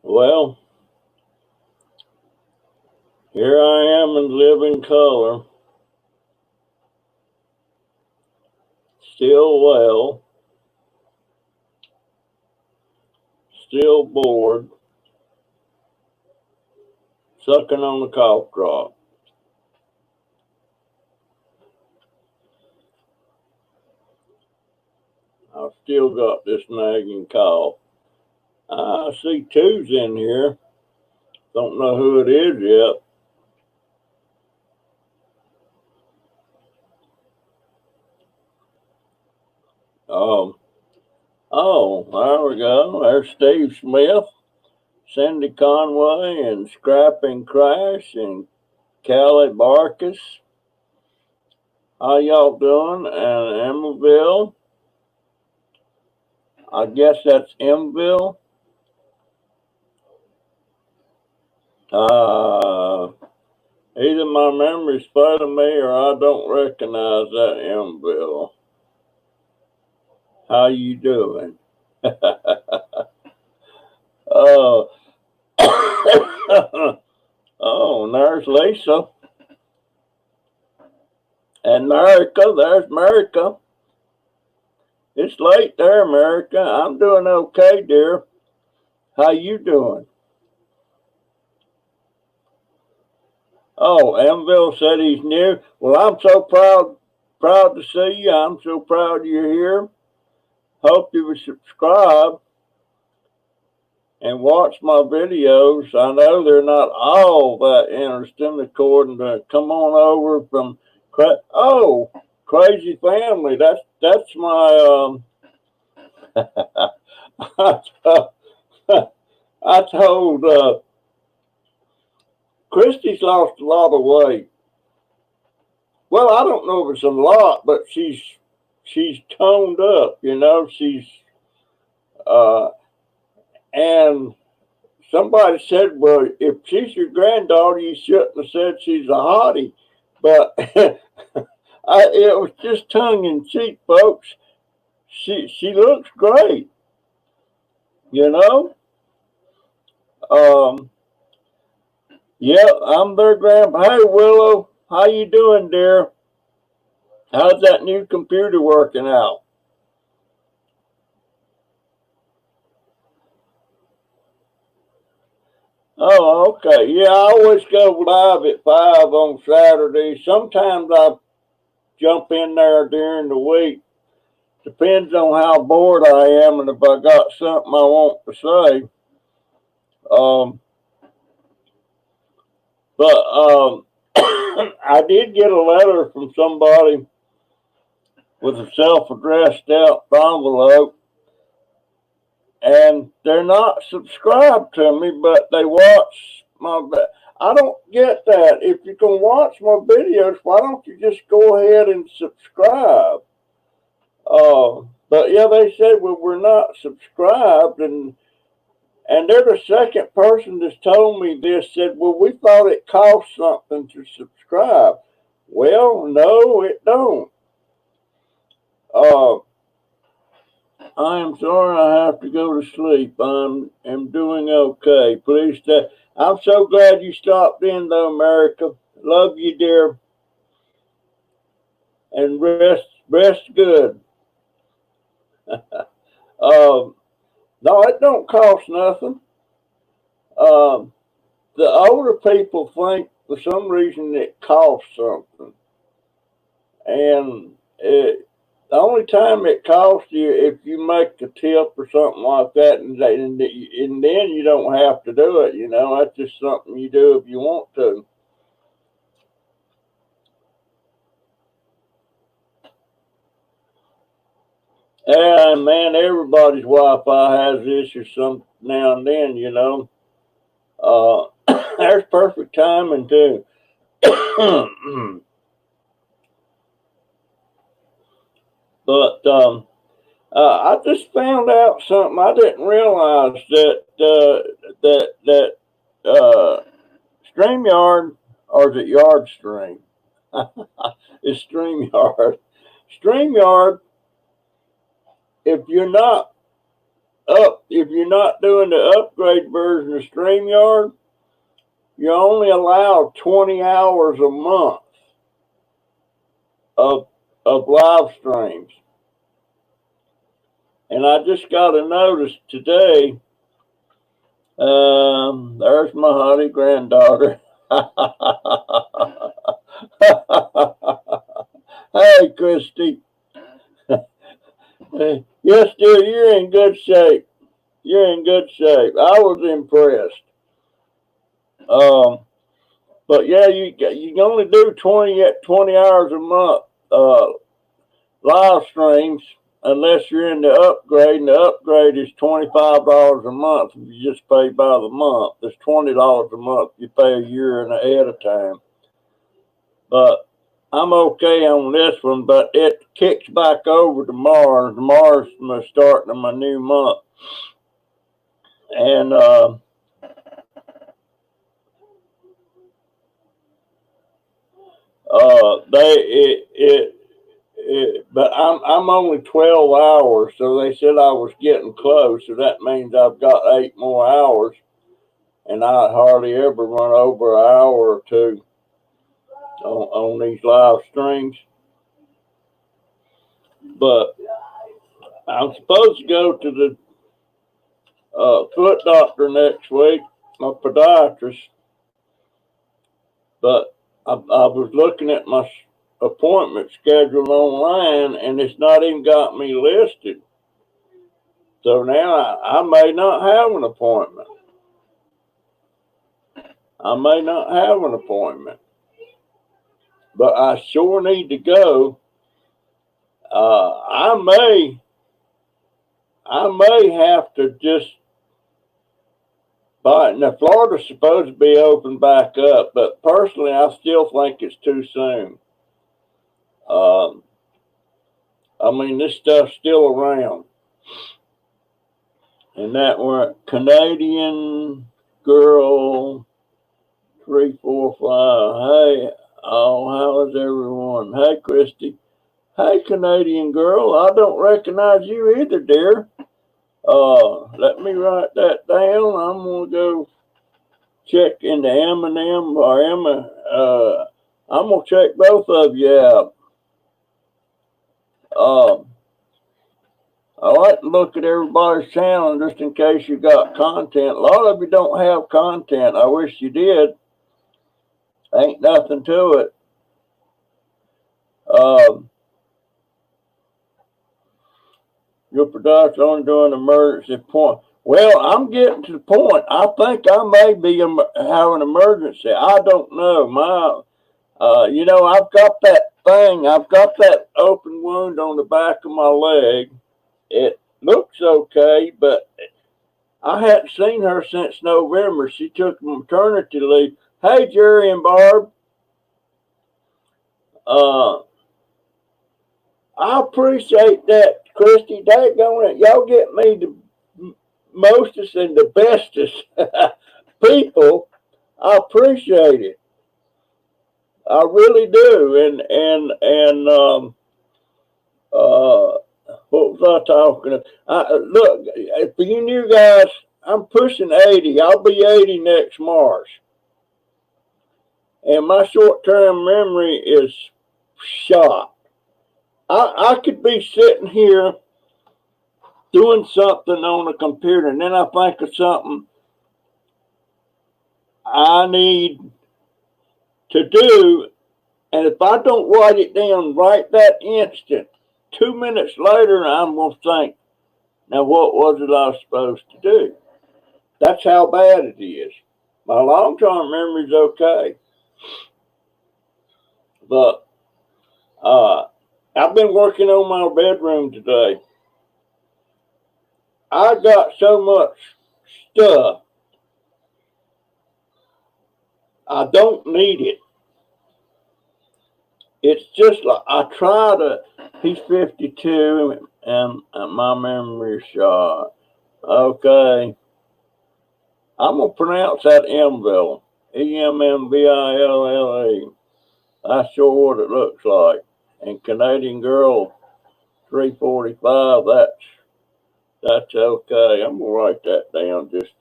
Well, here I am in living color, still well, still bored, sucking on the cough drop. I've still got this nagging cough. I see twos in here. Don't know who it is yet. Um, oh, there we go. There's Steve Smith, Cindy Conway, and Scrapping Crash, and Callie Barkus. How y'all doing? And Emerville. I guess that's Mville. Either my memory's failing me or I don't recognize that Mville. How you doing? Oh, oh, and there's Lisa. And America, there's America. It's late there, America. I'm doing okay, dear. How you doing? Oh, Mville said he's new. Well, I'm so proud to see you. I'm so proud you're here. Hope you will subscribe and watch my videos. I know they're not all that interesting, according to come on over from Crazy Family. That's my I told Christy's lost a lot of weight. Well, I don't know if it's a lot, but she's toned up. She's and somebody said, well, if she's your granddaughter, you shouldn't have said she's a hottie. But it was just tongue in cheek, folks. She looks great, you know. Yeah, I'm their grandpa. Hey, Willow, how you doing, dear? How's that new computer working out? Oh, okay. Yeah, I always go live at 5 on Saturday. Sometimes I jump in there during the week. Depends on how bored I am and if I got something I want to say. Um, but I did get a letter from somebody with a self-addressed out envelope, and they're not subscribed to me, but they watch my. I don't get that. If you can watch my videos, why don't you just go ahead and subscribe? But yeah, they said, well, we're not subscribed, and they're the second person that's told me this. Said, well, we thought it cost something to subscribe. Well, no, it don't. Uh, I am sorry I have to go to sleep. I'm doing okay. Please stay. I'm so glad you stopped in, though, America. Love you, dear, and rest good. No, it don't cost nothing. Um, the older people think for some reason it costs something, and the only time it costs you if you make a tip or something like that, and then you don't have to do it. That's just something you do if you want to. And man, everybody's Wi-Fi has issues some now and then. There's perfect timing too. But I just found out something I didn't realize that StreamYard, or is it Yard Stream? is StreamYard. StreamYard, if you're not doing the upgrade version of StreamYard, you're only allowed 20 hours a month of live streams. And I just got a notice today. There's my honey granddaughter. Hey, Christy. Yes, dear, you're in good shape. You're in good shape. I was impressed. But yeah, you can only do 20 hours a month live streams unless you're in the upgrade, and the upgrade is $25 a month if you just pay by the month. It's $20 a month. You pay a year and ahead of time. But I'm okay on this one, but it kicks back over tomorrow. Tomorrow's my starting of my new month. And but I'm only 12 hours, so they said I was getting close, so that means I've got 8 more hours, and I hardly ever run over an hour or two on these live streams. But I'm supposed to go to the foot doctor next week, my podiatrist, but I was looking at my appointment schedule online, and it's not even got me listed. So now I may not have an appointment. But I sure need to go. I may have to just buy it. Now, Florida's supposed to be open back up, but personally, I still think it's too soon. I mean, this stuff's still around. And that were Canadian girl 345. Hey, how is everyone? Hey, Christy. Hey, Canadian girl. I don't recognize you either, dear. Let me write that down. I'm gonna go check into Eminem or Emma. I'm gonna check both of you out. I like to look at everybody's channel just in case you got content. A lot of you don't have content. I wish you did. Ain't nothing to it. Your production only doing emergency point. Well, I'm getting to the point. I think I may be having an emergency. I don't know. I've got that thing. I've got that open wound on the back of my leg. It looks okay, but I hadn't seen her since November. She took maternity leave. Hey, Jerry and Barb. I appreciate that, Christy. Daggone it. Y'all get me the mostest and the bestest people. I appreciate it. I really do. What was I talking about? Look, for you new guys, I'm pushing 80. I'll be 80 next March. And my short-term memory is shot. I could be sitting here doing something on a computer, and then I think of something I need to do, and if I don't write it down right that instant, 2 minutes later, I'm going to think, now what was it I was supposed to do? That's how bad it is. My long-term memory is okay. But I've been working on my bedroom today. I got so much stuff. I don't need it. It's just like I try to. He's 52 and my memory is shot. Okay. I'm going to pronounce that Emville. Emville. That's sure what it looks like. And Canadian Girl 345, that's okay. I'm gonna write that down just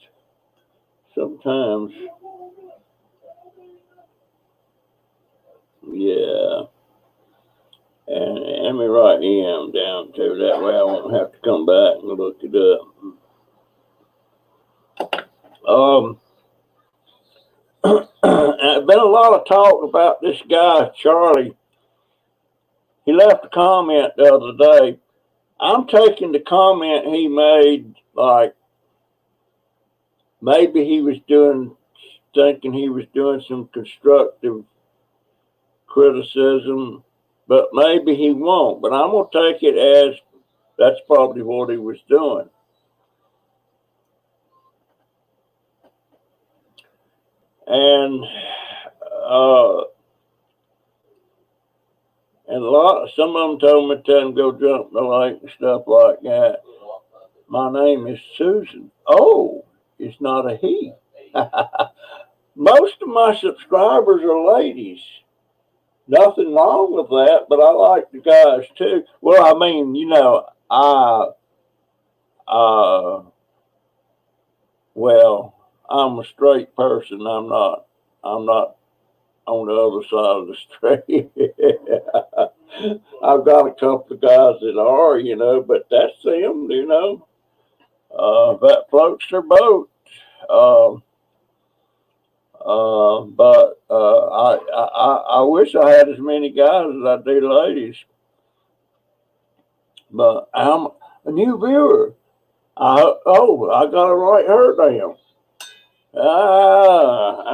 sometimes. Yeah. And let me write EM down too. That way I won't have to come back and look it up. There's been a lot of talk about this guy, Charlie. He left a comment the other day. I'm taking the comment he made like maybe he was thinking he was doing some constructive criticism, but maybe he won't. But I'm going to take it as that's probably what he was doing. And some of them told me to tell him go jump in the lake and stuff like that. My name is Susan. Oh, it's not a he. Most of my subscribers are ladies. Nothing wrong with that, but I like the guys too. Well, I mean, well, I'm a straight person. I'm not on the other side of the street. I've got a couple of guys that are, but that's them, that floats their boat. But I wish I had as many guys as I do ladies. But I'm a new viewer. I got to write her down.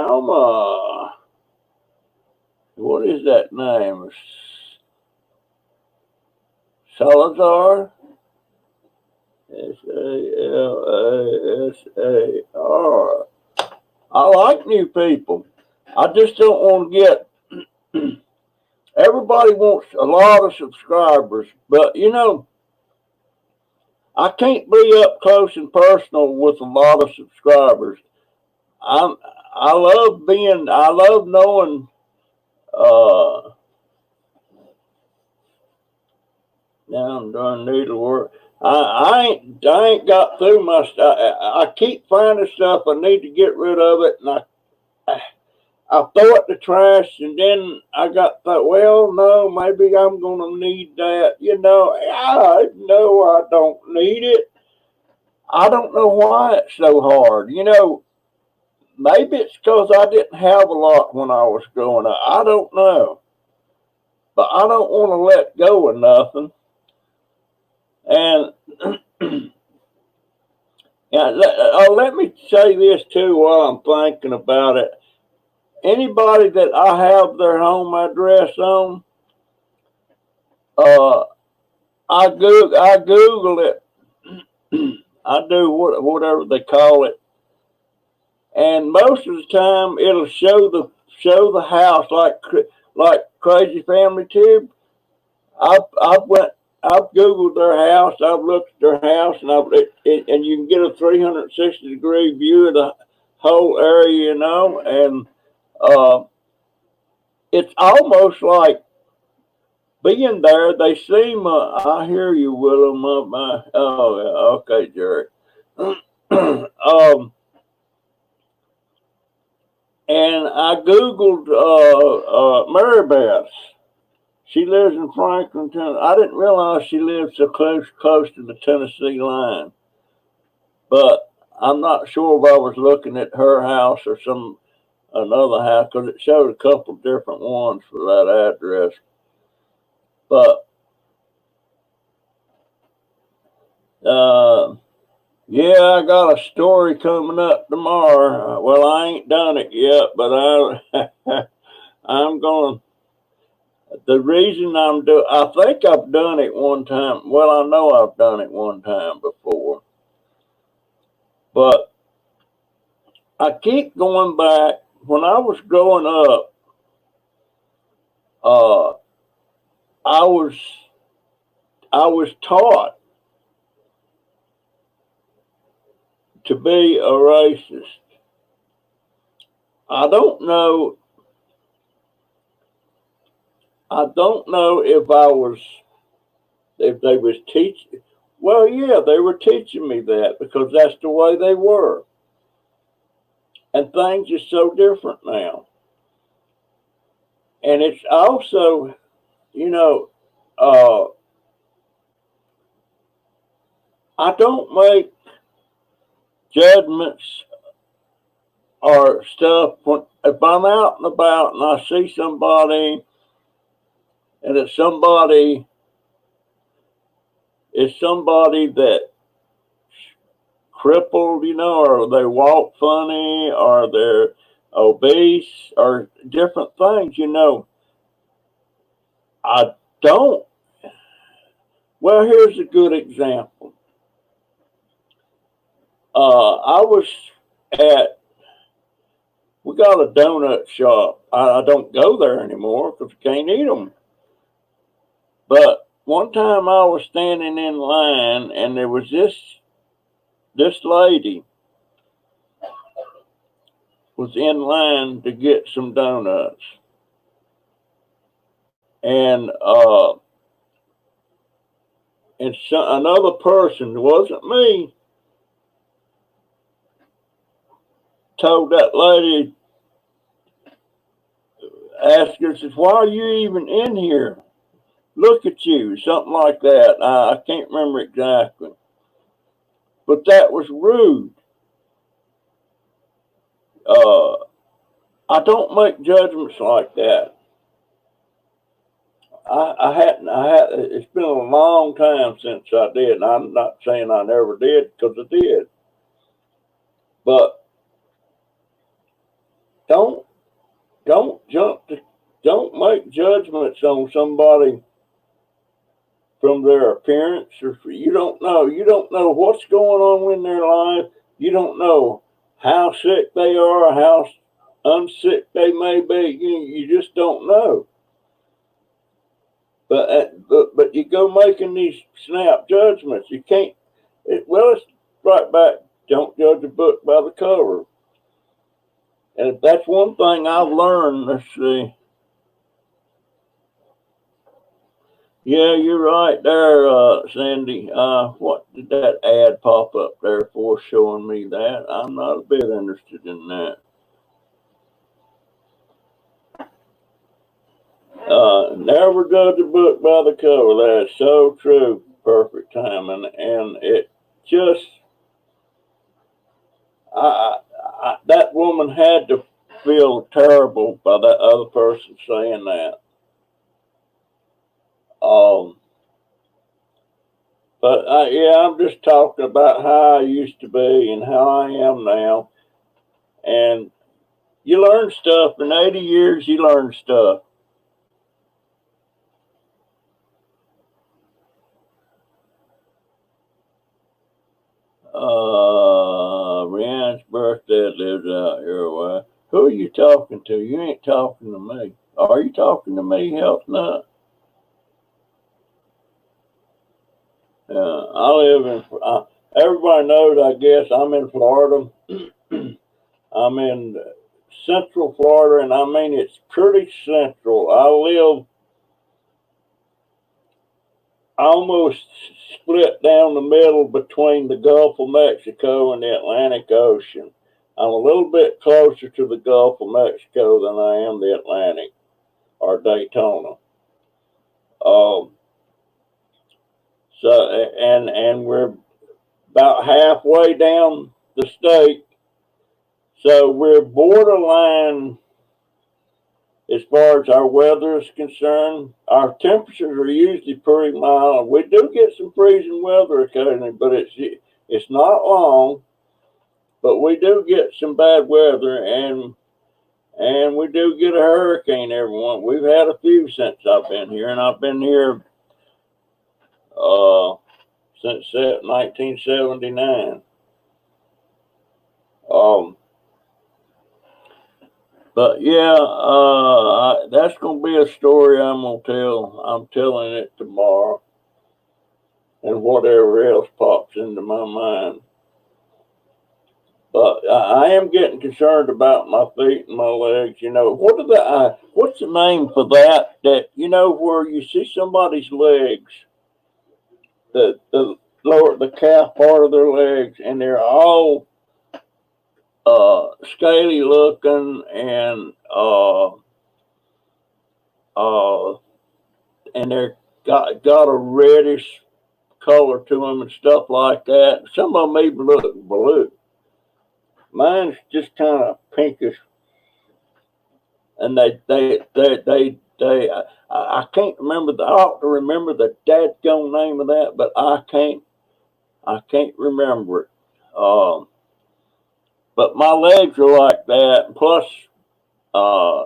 Alma. What is that name? Salazar? Salazar. I like new people. I just don't want to get. Everybody wants a lot of subscribers, but I can't be up close and personal with a lot of subscribers. I love knowing. Now I'm doing needlework. I ain't got through my stuff. I keep finding stuff I need to get rid of it, and I throw it in the trash, and then I thought, well, no, maybe I'm gonna need that. I know I don't need it. I don't know why it's so hard. Maybe it's because I didn't have a lot when I was growing up. I don't know, but I don't want to let go of nothing. And let me say this too while I'm thinking about it. Anybody that I have their home address on, I Google it. I do whatever they call it, and most of the time it'll show the house like Crazy Family Tube. I've Googled their house. I've looked at their house, and and you can get a 360-degree view of the whole area, and it's almost like being there. They seem. I hear you, Willem. Okay, Jerry. And I Googled Mary Beth. She lives in Franklin, Tennessee. I didn't realize she lived so close to the Tennessee line. But I'm not sure if I was looking at her house or another house, because it showed a couple different ones for that address. But yeah, I got a story coming up tomorrow. Well, I ain't done it yet, but I'm going to. The reason I think I've done it one time. Well, I know I've done it one time before. But I keep going back. When I was growing up, I was taught to be a racist. I don't know. I don't know if they was teaching. Well, yeah, they were teaching me that because that's the way they were. And things are so different now. And it's also, you know, uh, I don't make judgments or stuff when if I'm out and about and I see somebody and it's somebody that crippled, or they walk funny, or they're obese, or different things, I don't. Well, here's a good example. I was at, we got a donut shop. I don't go there anymore because I can't eat them. But one time I was standing in line and there was this lady was in line to get some donuts. And another person, it wasn't me, told that lady, asked her, says, "Why are you even in here? Look at you," something like that. I can't remember exactly. But that was rude. Uh, I don't make judgments like that. I hadn't. It's been a long time since I did, and I'm not saying I never did because I did. But don't don't jump to don't make judgments on somebody from their appearance, or you don't know what's going on in their life. You don't know how sick they are, how unsick they may be. You just don't know. But you go making these snap judgments. You can't. Well, it's right back. Don't judge a book by the cover. And if that's one thing I've learned, let's see. Yeah, you're right there, Sandy. What did that ad pop up there for showing me that? I'm not a bit interested in that. Never judge a book by the cover. That is so true. Perfect timing. And it just, that woman had to feel terrible by that other person saying that. Um, but yeah, I'm just talking about how I used to be and how I am now. And you learn stuff. In 80 years, you learn stuff. Rihanna's birthday lives out here a while. Who are you talking to? You ain't talking to me. Are you talking to me, Health Nut? I live in, everybody knows, I guess, I'm in Florida. I'm in central Florida, and I mean, it's pretty central. I live almost split down the middle between the Gulf of Mexico and the Atlantic Ocean. I'm a little bit closer to the Gulf of Mexico than I am the Atlantic or Daytona. Um, and we're about halfway down the state, so we're borderline as far as our weather is concerned. Our temperatures are usually pretty mild. We do get some freezing weather occasionally, but it's not long. But we do get some bad weather, and we do get a hurricane every one. We've had a few since I've been here, and I've been here uh, since 1979. Um, but yeah, that's gonna be a story I'm gonna tell. I'm telling it tomorrow, and whatever else pops into my mind. But I am getting concerned about my feet and my legs. You know, what's the name for that? That you know where you see somebody's legs, the lower the calf part of their legs, and they're all scaly looking uh, and they're got a reddish color to them and stuff like that. Some of them even look blue. Mine's just kind of pinkish, and I can't remember I ought to remember the dadgone name of that, but I can't remember it. But my legs are like that. Plus, uh,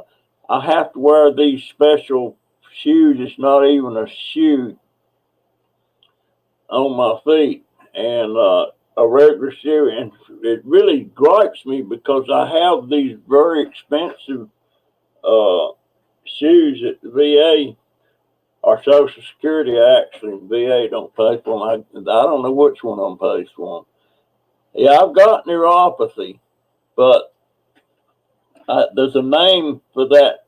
I have to wear these special shoes. It's not even a shoe on my feet, and a regular shoe, and it really gripes me because I have these very expensive uh, shoes at the VA or Social Security. Actually, VA don't pay for them. I don't know which one of them pays for them. Yeah, I've got neuropathy, but there's a name for that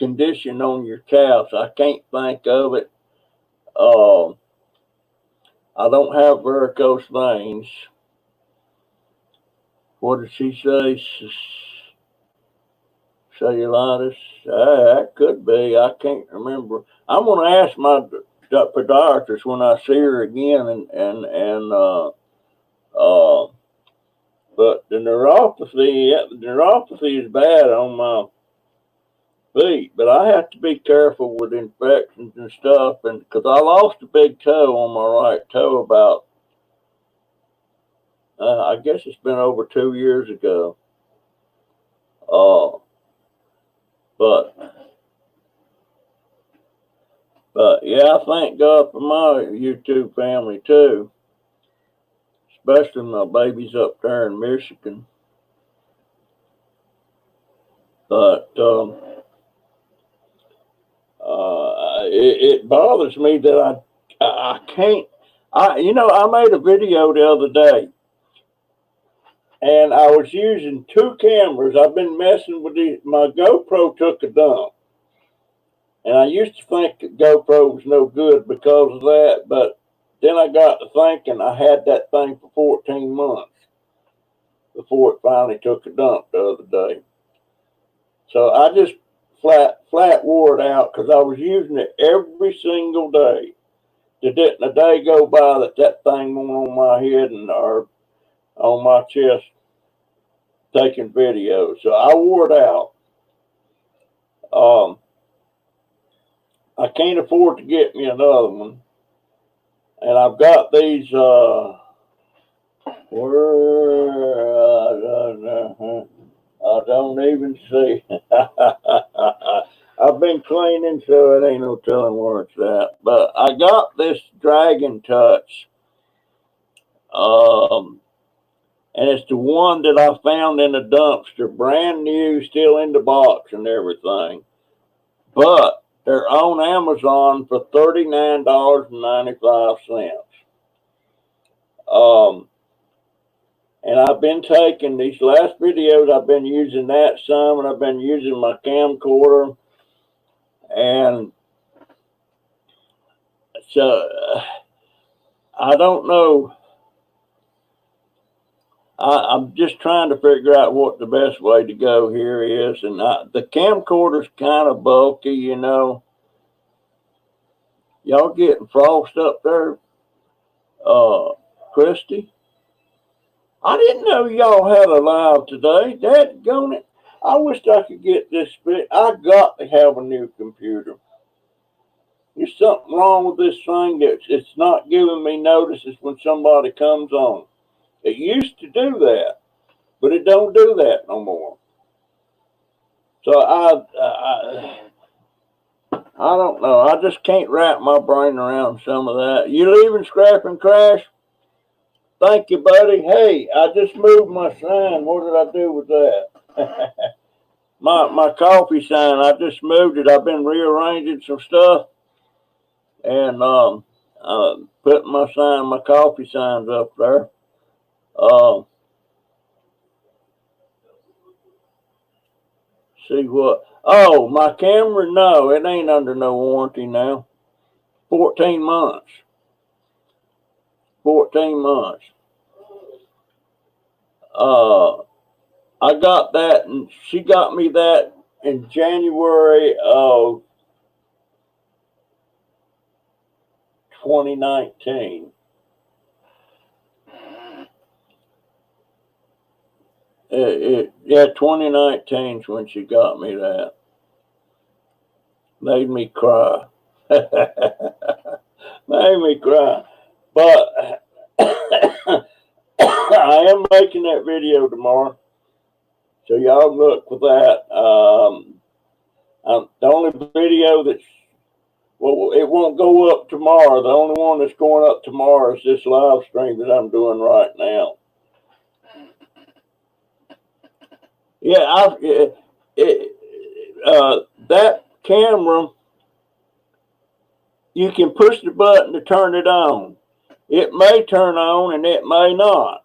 condition on your calves. I can't think of it. Uh, I don't have varicose veins. What did she say? Cellulitis? That could be. I can't remember. I'm going to ask my podiatrist when I see her again, uh, but the neuropathy is bad on my feet, but I have to be careful with infections and stuff, and because I lost a big toe on my right toe about, I guess it's been over 2 years ago. Uh, but yeah, I thank God for my YouTube family too, especially my babies up there in Michigan. But it bothers me that I can't. I made a video the other day, and I was using two cameras. I've been messing with my GoPro took a dump, and I used to think that GoPro was no good because of that, but then I got to thinking I had that thing for 14 months before it finally took a dump the other day. So I just flat wore it out because I was using it every single day. There didn't a day go by that thing went on my head or on my chest taking videos. So I wore it out. Um, I can't afford to get me another one, and I've got these. I don't even see. I've been cleaning, so it ain't no telling where it's at. But I got this Dragon Touch, and it's the one that I found in the dumpster, brand new, still in the box and everything. But they're on Amazon for $39.95. And I've been taking these last videos, I've been using that some, and I've been using my camcorder. And so I don't know. I'm just trying to figure out what the best way to go here is. And the camcorder's kind of bulky, you know. Y'all getting frost up there, Christy? I didn't know y'all had a live today. Dadgone it. I wish I could get this fit. I got to have a new computer. There's something wrong with this thing that it's not giving me notices when somebody comes on. It used to do that, but it don't do that no more. So I don't know. I just can't wrap my brain around some of that. You leaving Scrap and Crash? Thank you, buddy. Hey, I just moved my sign. What did I do with that? my coffee sign. I just moved it. I've been rearranging some stuff and putting my coffee signs up there. Uh, See what? Oh, my camera? No, it ain't under no warranty now. 14 months. 14 months. I got that, and she got me that in January of 2019. Yeah, 2019 is when she got me that. Made me cry. Made me cry. But I am making that video tomorrow, so y'all look for that. The only video that's, well, it won't go up tomorrow. The only one that's going up tomorrow is this live stream that I'm doing right now. Yeah, that camera, you can push the button to turn it on. It may turn on and it may not.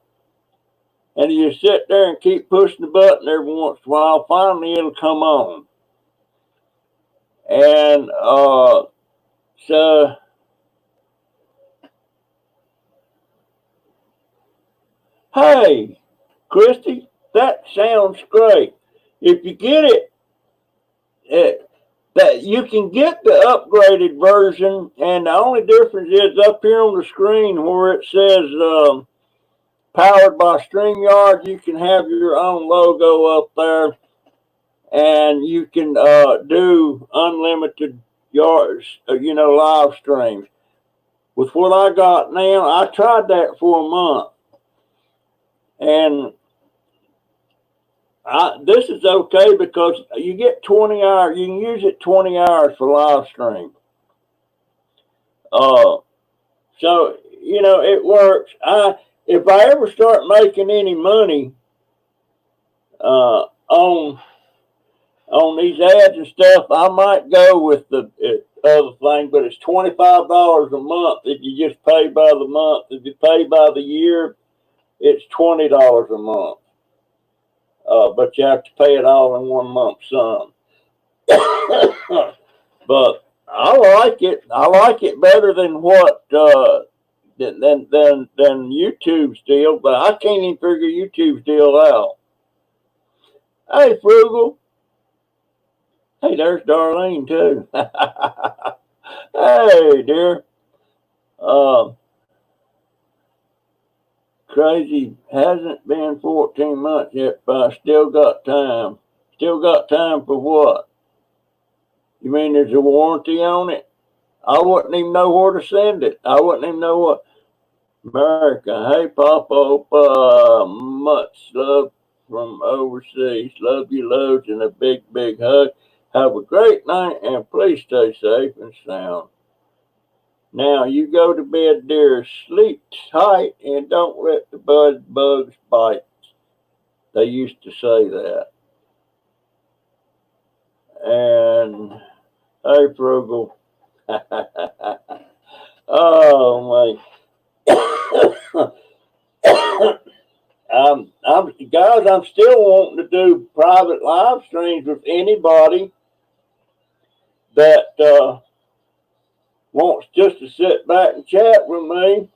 And you sit there and keep pushing the button every once in a while, finally it'll come on. And so, hey, Christy, that sounds great. If you get it, that you can get the upgraded version, and the only difference is up here on the screen where it says powered by StreamYard, you can have your own logo up there, and you can do unlimited yards, live streams. With what I got now, I tried that for a month, and this is okay because you get 20 hours. You can use it 20 hours for live stream. So it works. If I ever start making any money on these ads and stuff, I might go with the other thing, but it's $25 a month if you just pay by the month. If you pay by the year, it's $20 a month. But you have to pay it all in 1 lump sum. But I like it. I like it better than what than YouTube's deal. But I can't even figure YouTube's deal out. Hey, Frugal. Hey, there's Darlene too. Hey, dear. Crazy, hasn't been 14 months yet, but I still got time. Still got time for what? You mean there's a warranty on it? I wouldn't even know where to send it. I wouldn't even know what. America. Hey, Papa. Much love from overseas. Love you loads and a big, big hug. Have a great night and please stay safe and sound. Now you go to bed, dear. Sleep tight and don't let the bugs bite. They used to say that. And hey, Frugal. Oh my. Guys, I'm still wanting to do private live streams with anybody that wants just to sit back and chat with me.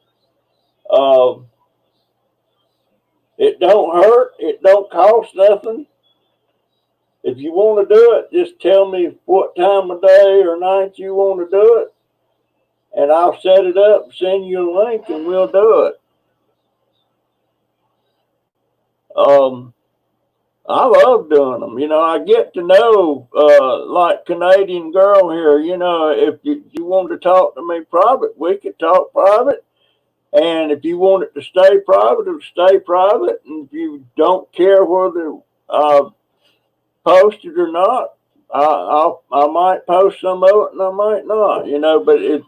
It don't hurt. It don't cost nothing. If you want to do it, just tell me what time of day or night you want to do it, and I'll set it up, send you a link, and we'll do it. I love doing them. I get to know, like Canadian girl here, if you want to talk to me private, we could talk private. And if you want it to stay private, it'll stay private. And if you don't care whether I post it or not, I might post some of it and I might not, but if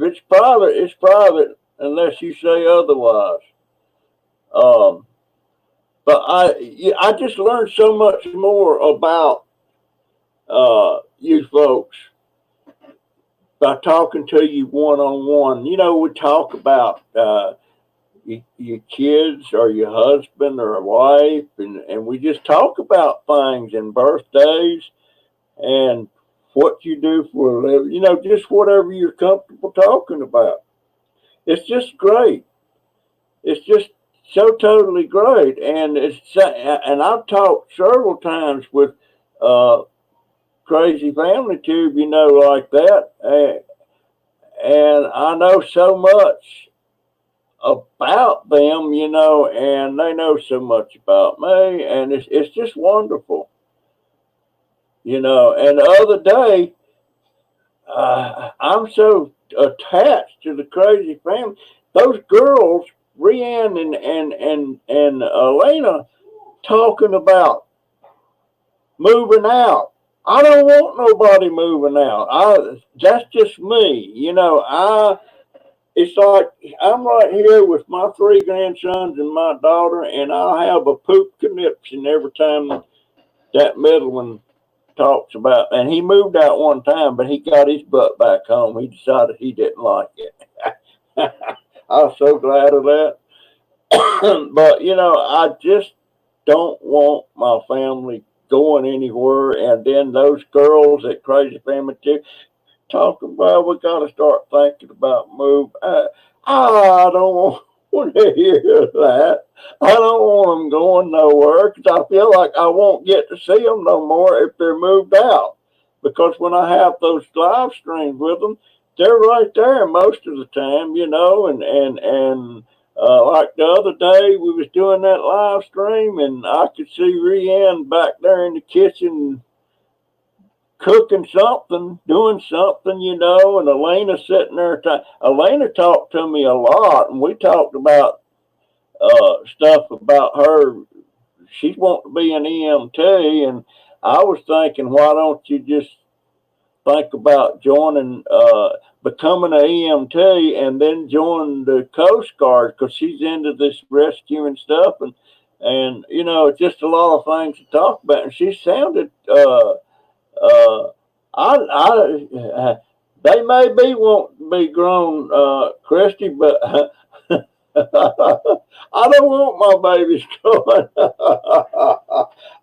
it's private, it's private unless you say otherwise. But I just learned so much more about you folks by talking to you one-on-one. We talk about your kids or your husband or a wife, and we just talk about things and birthdays and what you do for a living, just whatever you're comfortable talking about. It's just great. It's just so totally great. And I've talked several times with uh, Crazy Family Tube, like that. And I know so much about them, and they know so much about me, and it's just wonderful, And the other day, I'm so attached to the Crazy Family. Those girls, Rianne and Elena, talking about moving out. I don't want nobody moving out. That's just me, It's like I'm right here with my three grandsons and my daughter, and I'll have a poop conniption every time that middle one talks about. And he moved out one time, but he got his butt back home. He decided he didn't like it. I was so glad of that. But I just don't want my family going anywhere. And then those girls at Crazy Family too talking about we got to start thinking about move. I don't want to hear that. I don't want them going nowhere because I feel like I won't get to see them no more if they're moved out. Because when I have those live streams with them, they're right there most of the time, and like the other day, we was doing that live stream, and I could see Rianne back there in the kitchen cooking something, doing something, and Elena sitting there. Elena talked to me a lot, and we talked about stuff about her. She's wanting to be an EMT, and I was thinking, why don't you just think about joining, becoming an EMT, and then join the Coast Guard because she's into this rescuing stuff, and it's just a lot of things to talk about. And she sounded. Uh, they may be want to be grown, Christy, but I don't want my babies growing.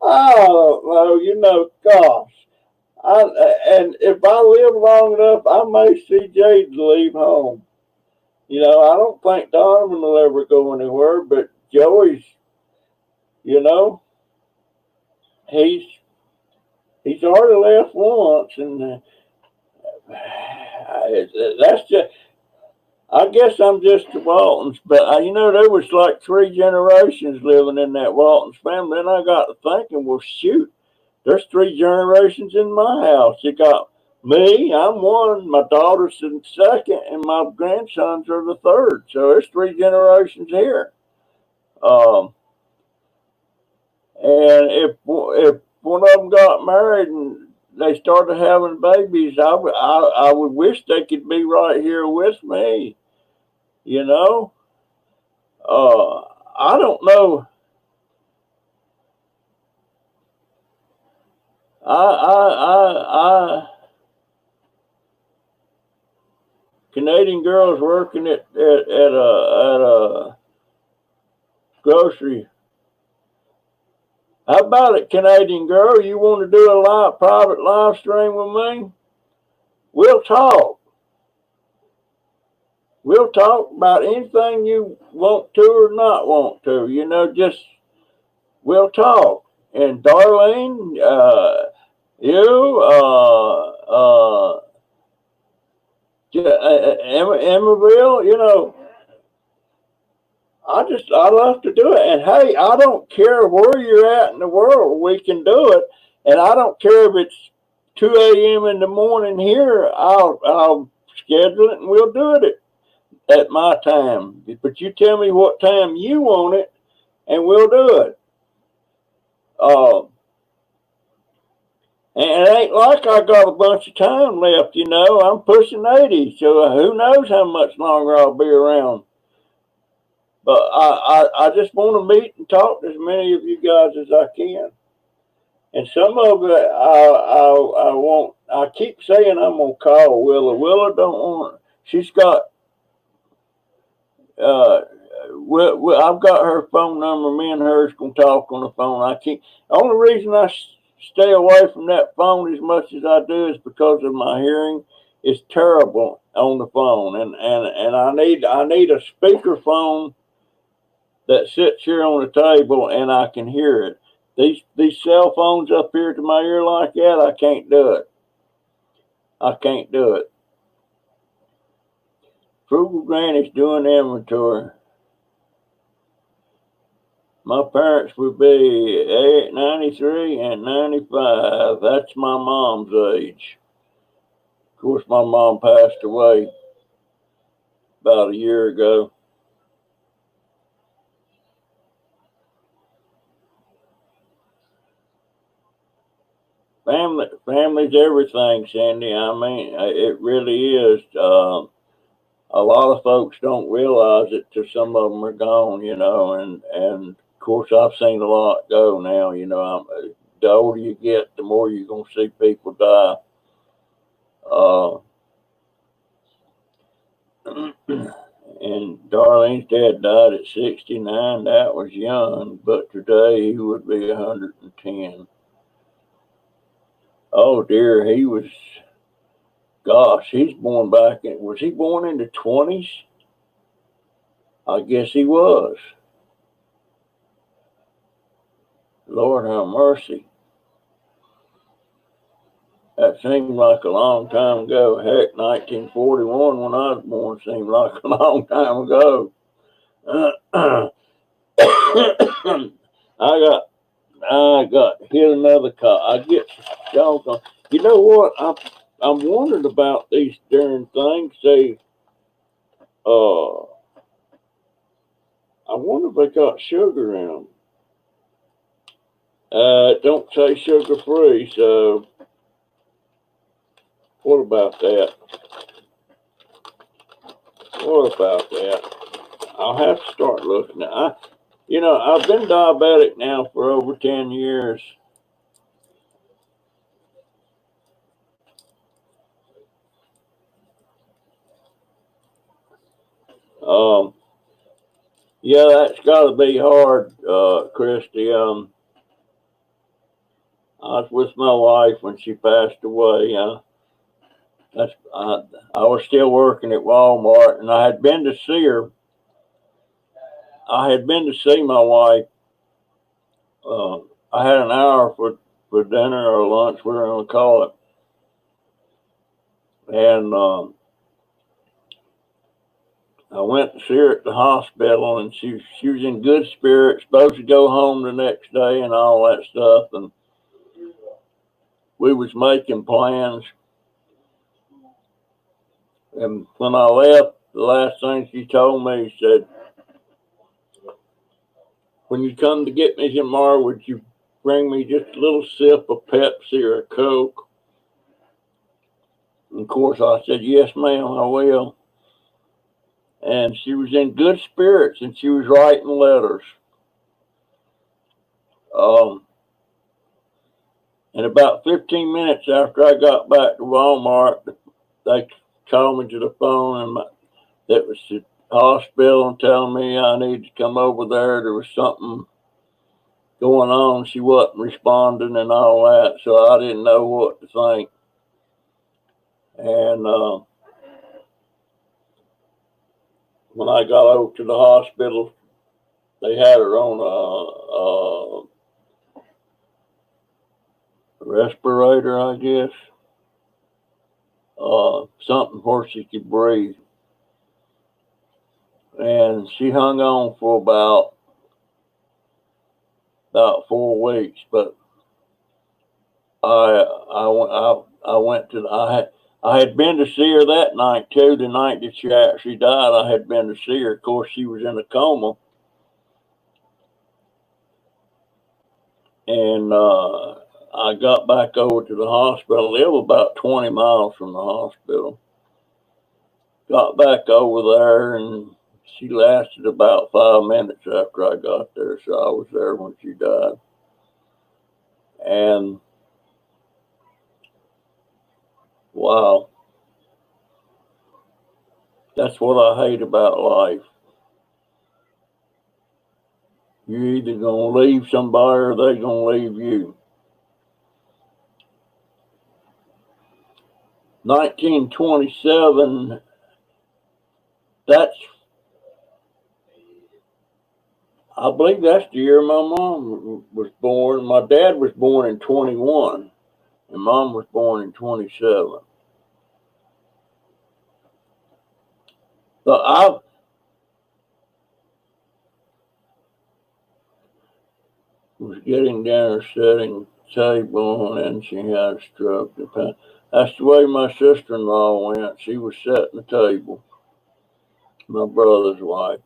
I don't know, gosh. And if I live long enough, I may see Jade leave home. I don't think Donovan will ever go anywhere, but Joey's, you know, he's he's already left once, and that's just. I guess I'm just the Waltons, but there was like three generations living in that Waltons family, and I got to thinking, well, shoot, there's three generations in my house. You got me, I'm one, my daughter's the second, and my grandsons are the third. So there's three generations here. Um, and if one of them got married and they started having babies, I would wish they could be right here with me. You know, I don't know. I Canadian girls working at a grocery. How about it, Canadian girl? You want to do a private live stream with me? We'll talk. We'll talk about anything you want to or not want to. Just we'll talk. And Darlene, you, Emerville, I love to do it. And hey, I don't care where you're at in the world, we can do it. And I don't care if it's 2 a.m. in the morning here, I'll schedule it and we'll do it at my time. But you tell me what time you want it and we'll do it. And it ain't like I got a bunch of time left, I'm pushing 80, so who knows how much longer I'll be around. But I just want to meet and talk to as many of you guys as I can. And some of it I won't. I keep saying I'm gonna call Willa. Willa don't want. She's got. uh, I've got her phone number. Me and her's gonna talk on the phone. I can't. The only reason I stay away from that phone as much as I do is because of my hearing. It's terrible on the phone, and I need a speaker phone that sits here on the table and I can hear it. These cell phones up here to my ear like that, I can't do it. I can't do it. Frugal Granny's doing inventory. My parents would be 93 and 95. That's my mom's age. Of course, my mom passed away about a year ago. Family's everything, Sandy. I mean, it really is. A lot of folks don't realize it till some of them are gone, you know, and of course I've seen a lot go now, you know. The older you get, the more you're gonna see people die. Uh, and Darlene's dad died at 69. That was young, but today he would be 110. Oh dear, he was. Gosh, he's born back in. Was he born in the 20s? I guess he was. Lord have mercy. That seemed like a long time ago. Heck, 1941 when I was born seemed like a long time ago. I got hit another car. I get doggone. You know what? I'm wondering about these darn things. Uh, I wonder if they got sugar in them. Don't say sugar free. So what about that? What about that? I'll have to start looking at. I've been diabetic now for over 10 years. Um, yeah, that's got to be hard, Christy. I was with my wife when she passed away. That's I was still working at Walmart, and I had been to see her. I had been to see my wife. Uh, I had an hour for dinner or lunch, whatever you want to call it, and I went to see her at the hospital, and she was in good spirits, supposed to go home the next day, and all that stuff. And we was making plans. And when I left, the last thing she told me, she said, "When you come to get me tomorrow, would you bring me just a little sip of Pepsi or a Coke?" And of course, I said, "Yes, ma'am, I will." And she was in good spirits, and she was writing letters. Um, and about 15 minutes after I got back to Walmart, they called me to the phone, and that was the hospital, and telling me I needed to come over there. There was something going on. She wasn't responding and all that, so I didn't know what to think. And when I got over to the hospital, they had her on a respirator, I guess, something where she could breathe. And she hung on for about 4 weeks, but I went to I had been to see her that night too. The night that she actually died, I had been to see her. Of course, she was in a coma, and I got back over to the hospital. They live about 20 miles from the hospital. Got back over there, and she lasted about 5 minutes after I got there, so I was there when she died. And wow, that's what I hate about life. You're either gonna leave somebody or they're gonna leave you. 1927, I believe that's the year my mom was born. My dad was born in 21, and mom was born in 27. But I was getting down her setting table, and she had a stroke. That's the way my sister-in-law went. She was setting the table, my brother's wife.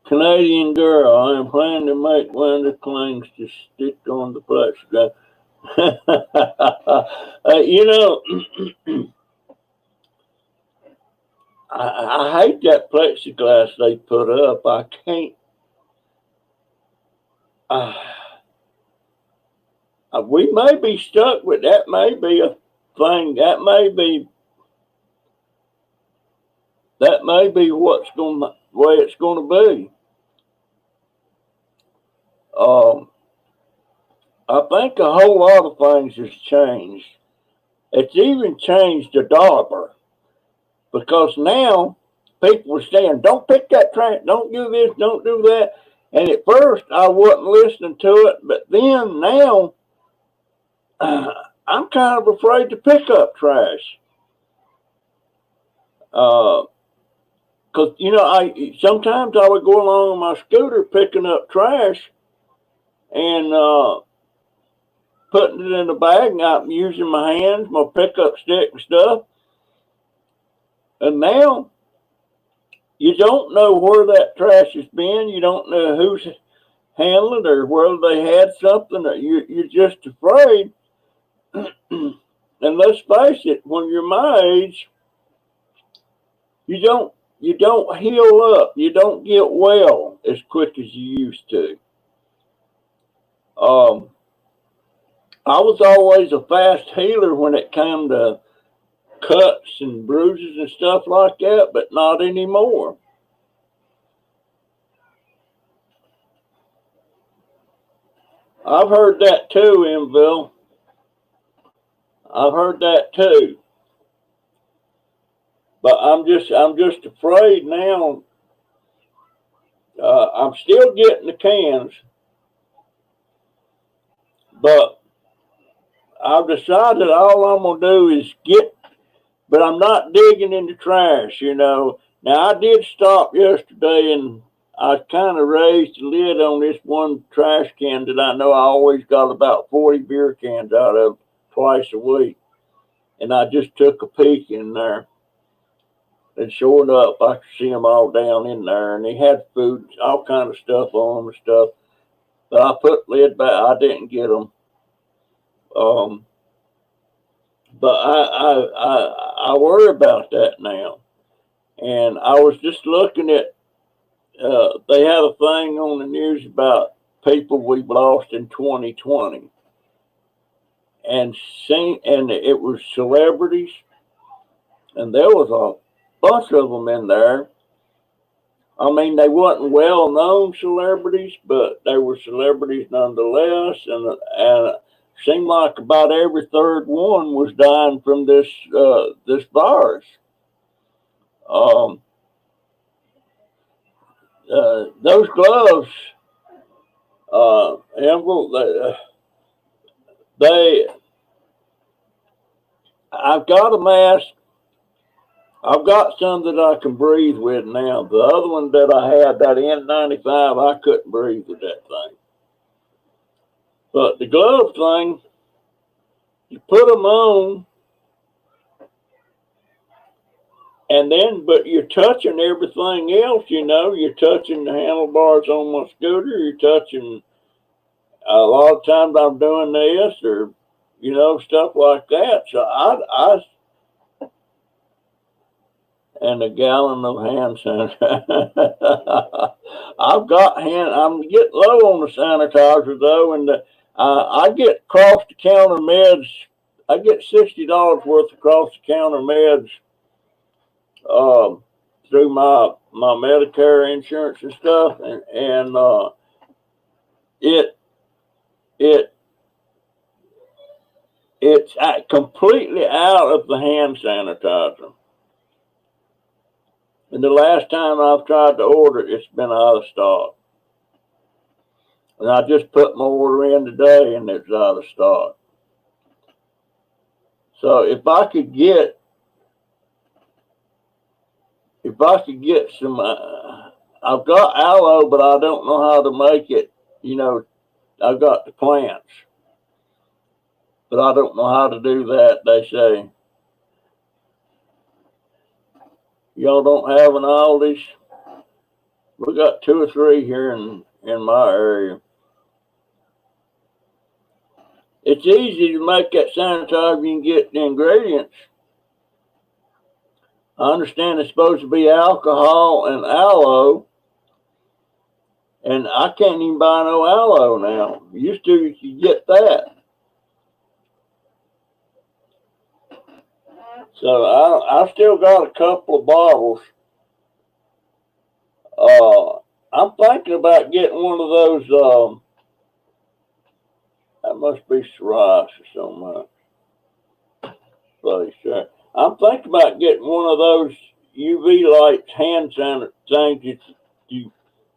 Canadian girl, I am planning to make window clings to stick on the plexiglass. You know, I hate that plexiglass they put up. I can't. Uh, we may be stuck with that. May be a thing. That may be what's going the way it's going to be. I think a whole lot of things has changed. It's even changed the dollar because now people are saying, "Don't pick that trash. Don't do this. Don't do that." And at first, I wasn't listening to it, but then now I'm kind of afraid to pick up trash. Because I sometimes I would go along on my scooter picking up trash and putting it in the bag, and I'm using my hands, my pickup stick and stuff. And now you don't know where that trash has been. You don't know who's handling it or whether they had something. Or you're just afraid. And let's face it, when you're my age, you don't heal up. You don't get well as quick as you used to. Um, I was always a fast healer when it came to cuts and bruises and stuff like that, but not anymore. I've heard that too, Enville. I've heard that too. But I'm just afraid now. I'm still getting the cans, but I've decided all I'm gonna do is get. But I'm not digging in the trash, you know. Now I did stop yesterday and I kind of raised the lid on this one trash can that I know I always got about 40 beer cans out of twice a week. And I just took a peek in there. And sure enough, I could see them all down in there. And they had food, all kind of stuff on them and stuff. But I put the lid back. I didn't get them. Um, but I worry about that now. And I was just looking at they had a thing on the news about people we've lost in 2020, and it was celebrities, and there was a bunch of them in there. I mean, they wasn't well-known celebrities, but they were celebrities nonetheless, and it seemed like about every third one was dying from this virus. Um, those gloves, they I've got a mask. I've got some that I can breathe with now. The other one that I had, that N95, I couldn't breathe with that thing. But the glove thing, you put them on, and then, but you're touching everything else, you know. You're touching the handlebars on my scooter. You're touching, a lot of times I'm doing this or, stuff like that. So and a gallon of hand sanitizer. I've got I'm getting low on the sanitizer though, and I get across the counter meds. I get $60 worth of across the counter meds through my Medicare insurance and stuff, and it it it's completely out of the hand sanitizer. And the last time I've tried to order it, it's been out of stock. And I just put my order in today, and it's out of stock. So if I could get some, I've got aloe, but I don't know how to make it. You know, I've got the plants, but I don't know how to do that. They say y'all don't have an Aldi's. We got 2 or 3 here in my area. It's easy to make that sanitizer. You can get the ingredients. I understand it's supposed to be alcohol and aloe, and I can't even buy no aloe now. Used to, you could get that. So I still got a couple of bottles. I'm thinking about getting one of those. That must be psoriasis or something. Place. I'm thinking about getting one of those UV lights hand things.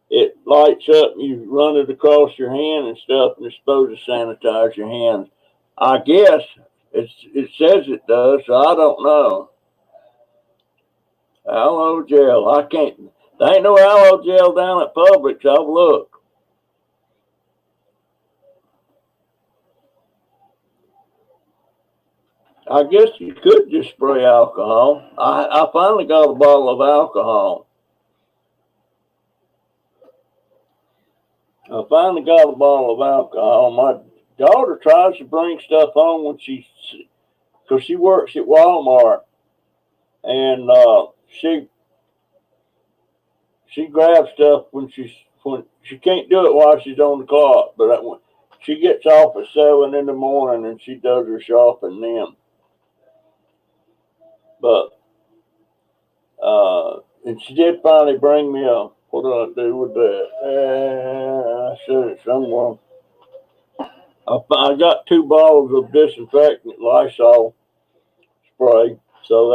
It lights up and you run it across your hand and stuff, and it's supposed to sanitize your hands. I guess it says it does, so I don't know. Aloe gel. I can't. There ain't no aloe gel down at Publix. I've looked. I guess you could just spray alcohol. I finally got a bottle of alcohol. I finally got a bottle of alcohol. My daughter tries to bring stuff home when because she works at Walmart, and she grabs stuff when she can't do it while she's on the clock, but when she gets off at 7 in the morning and she does her shopping then. But and she did finally bring me a. What do I do with that? I said it somewhere. I got 2 bottles of disinfectant Lysol spray, so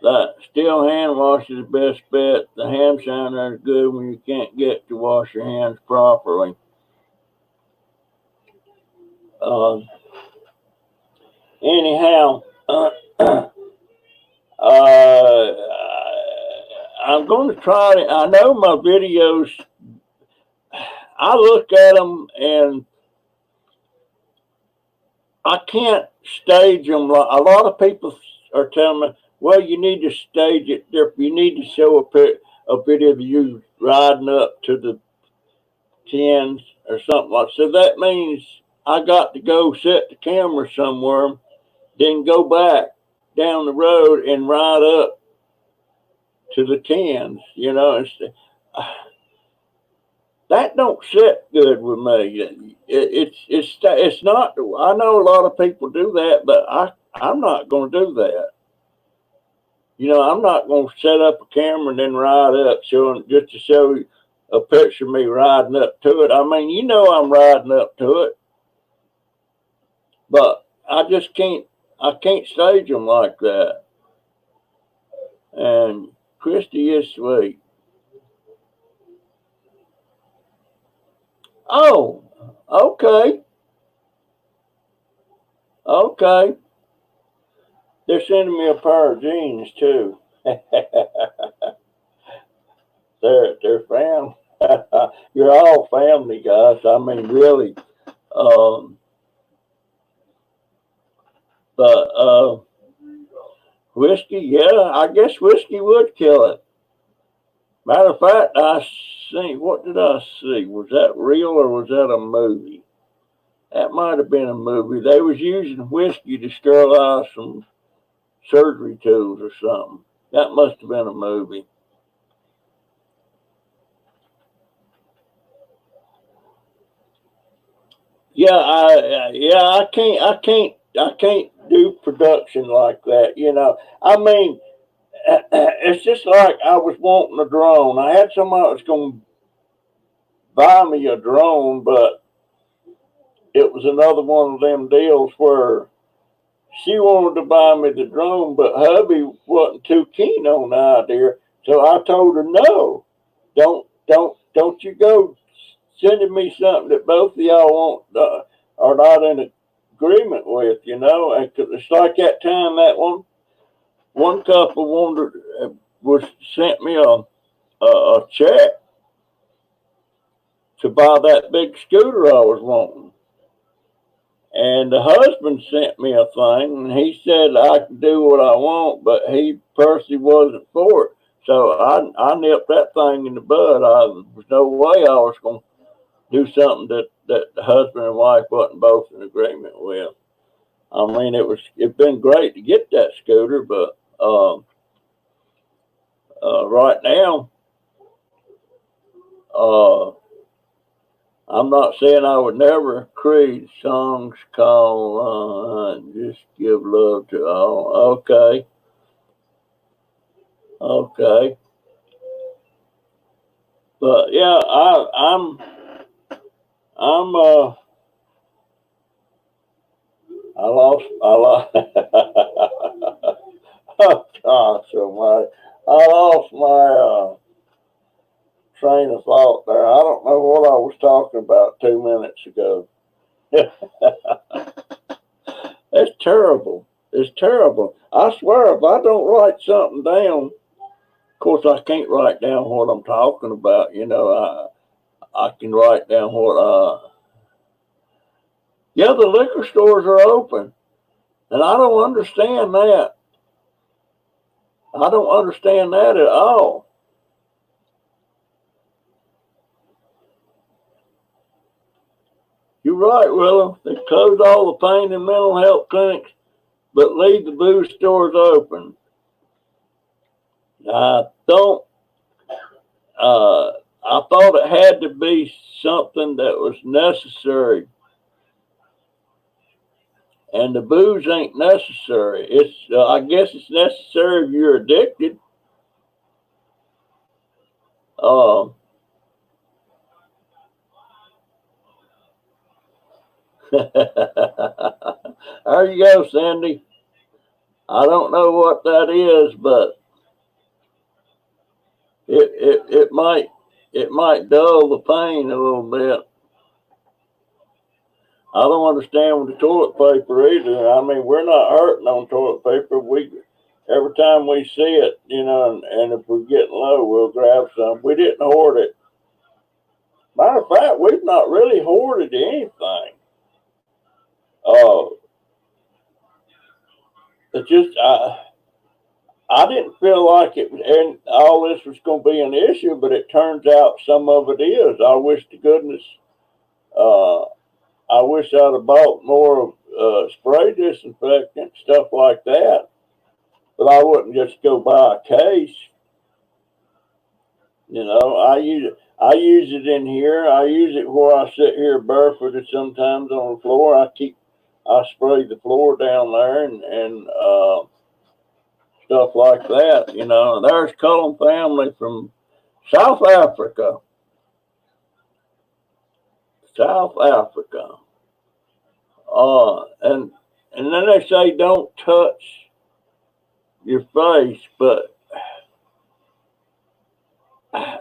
that still hand wash is the best bet. The hand sanitizer is good when you can't get to wash your hands properly. Anyhow, I'm going to try it. I know my videos, I look at them and I can't stage them. A lot of people are telling me, well, you need to stage it different. You need to show a video of you riding up to the tins or something like that. So that means I got to go set the camera somewhere, then go back down the road and ride up to the tins. You know, that don't sit good with me. It's not. I know a lot of people do that, but I'm not going to do that. You know, I'm not going to set up a camera and then ride up just to show a picture of me riding up to it. I mean, you know, I'm riding up to it, but I just can't. I can't stage them like that. And Christy is sweet. Oh, okay. Okay. They're sending me a pair of jeans too. they're family. You're all family, guys. I mean, really. But whiskey, yeah, I guess whiskey would kill it. Matter of fact, what did I see? Was that real or was that a movie? That might have been a movie. They was using whiskey to sterilize some surgery tools or something. That must have been a movie. I can't do production like that. You know, I mean, it's just like I was wanting a drone. I had somebody that was going to buy me a drone, but it was another one of them deals where she wanted to buy me the drone, but hubby wasn't too keen on the idea. So I told her, no, don't you go sending me something that both of y'all want are not in agreement with, you know. And 'cause it's like that time that one couple wanted was sent me a check to buy that big scooter I was wanting. And the husband sent me a thing, and he said I could do what I want, but he personally wasn't for it. So I nipped that thing in the bud. There was no way I was going to do something that the husband and wife wasn't both in agreement with. I mean, it'd been great to get that scooter, but right now, uh, I'm not saying I would never create songs called "Just Give Love to All." Okay, okay, but yeah, I'm I lost oh gosh almighty. I lost my train of thought there. I don't know what I was talking about 2 minutes ago. It's terrible. It's terrible. I swear, if I don't write something down, of course I can't write down what I'm talking about. You know, I can write down what. Yeah, the liquor stores are open, and I don't understand that. I don't understand that at all. You're right, Willow. They close all the pain and mental health clinics, but leave the booze stores open. I don't. I thought it had to be something that was necessary, and the booze ain't necessary. It's I guess it's necessary if you're addicted. Uh, there you go, Sandy. I don't know what that is, but it might dull the pain a little bit. I don't understand with the toilet paper either. I mean, we're not hurting on toilet paper. We every time we see it, you know, and if we're getting low, we'll grab some. We didn't hoard it. Matter of fact, we've not really hoarded anything. Uh, it's just I didn't feel like it, and all this was going to be an issue, but it turns out some of it is. I wish to goodness, uh, I wish I'd have bought more spray disinfectant stuff like that, but I wouldn't just go buy a case. You know, I use it in here. I use it where I sit here barefooted sometimes on the floor. I spray the floor down there and stuff like that. You know, there's Cullen family from South Africa. South Africa. And then they say don't touch your face, but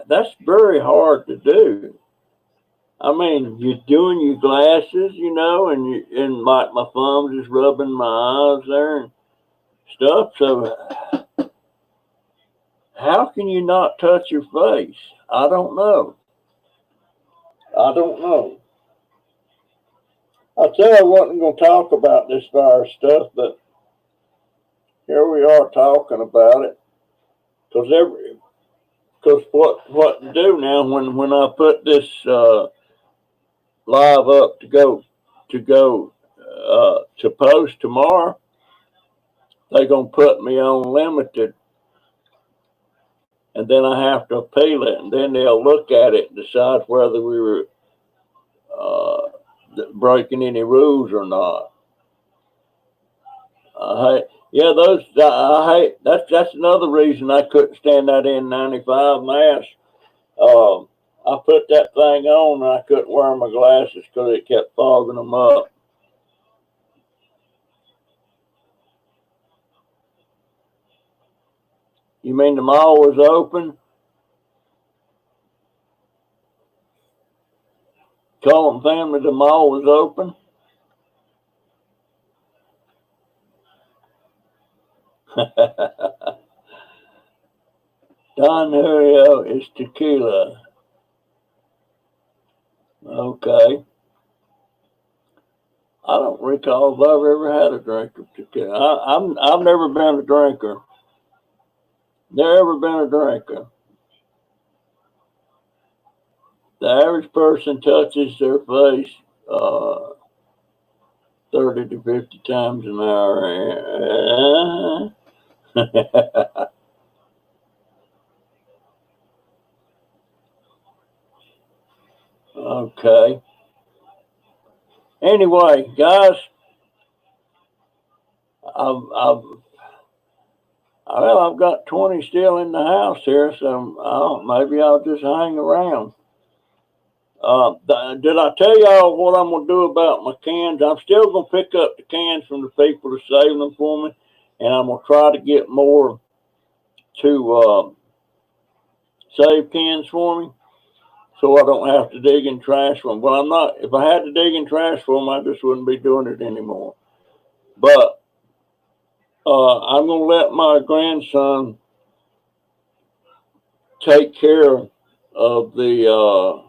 that's very hard to do. I mean, you're doing your glasses, you know, and like my thumb's just rubbing my eyes there and stuff. So how can you not touch your face? I don't know. I don't know. I said I wasn't going to talk about this virus stuff, but here we are talking about it. Because what to do now when I put this live up to post tomorrow, they're gonna put me on limited, and then I have to appeal it, and then they'll look at it and decide whether we were uh, breaking any rules or not. Yeah, I hate. That's another reason I couldn't stand that N95 mask. I put that thing on and I couldn't wear my glasses because it kept fogging them up. You mean the mall was open? Colton family, the mall was open? Don Julio is tequila. Okay. I don't recall if I've ever had a drink of tequila. I've never been a drinker. Never been a drinker. The average person touches their face 30 to 50 times an hour. Okay. Anyway, guys, I've I've got 20 still in the house here, so maybe I'll just hang around. Did I tell y'all what I'm gonna do about my cans? I'm still gonna pick up the cans from the people to save them for me, and I'm gonna try to get more to save cans for me, so I don't have to dig in trash for them. Well, I'm not. If I had to dig in trash for them, I just wouldn't be doing it anymore. But I'm gonna let my grandson take care of the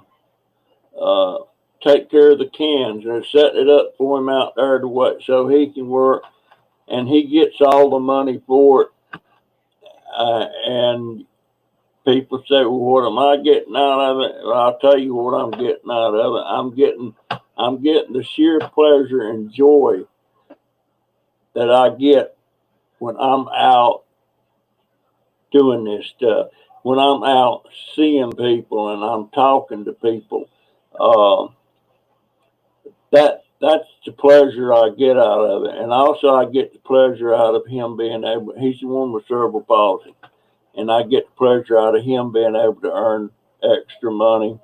take care of the cans and set it up for him out there to what so he can work and he gets all the money for it. And people say, "Well, what am I getting out of it?" Well, I'll tell you what I'm getting out of it. I'm getting the sheer pleasure and joy that I get when I'm out doing this stuff. When I'm out seeing people and I'm talking to people, uh, that's the pleasure I get out of it. And also I get the pleasure out of him being able, he's the one with cerebral palsy, and I get the pleasure out of him being able to earn extra money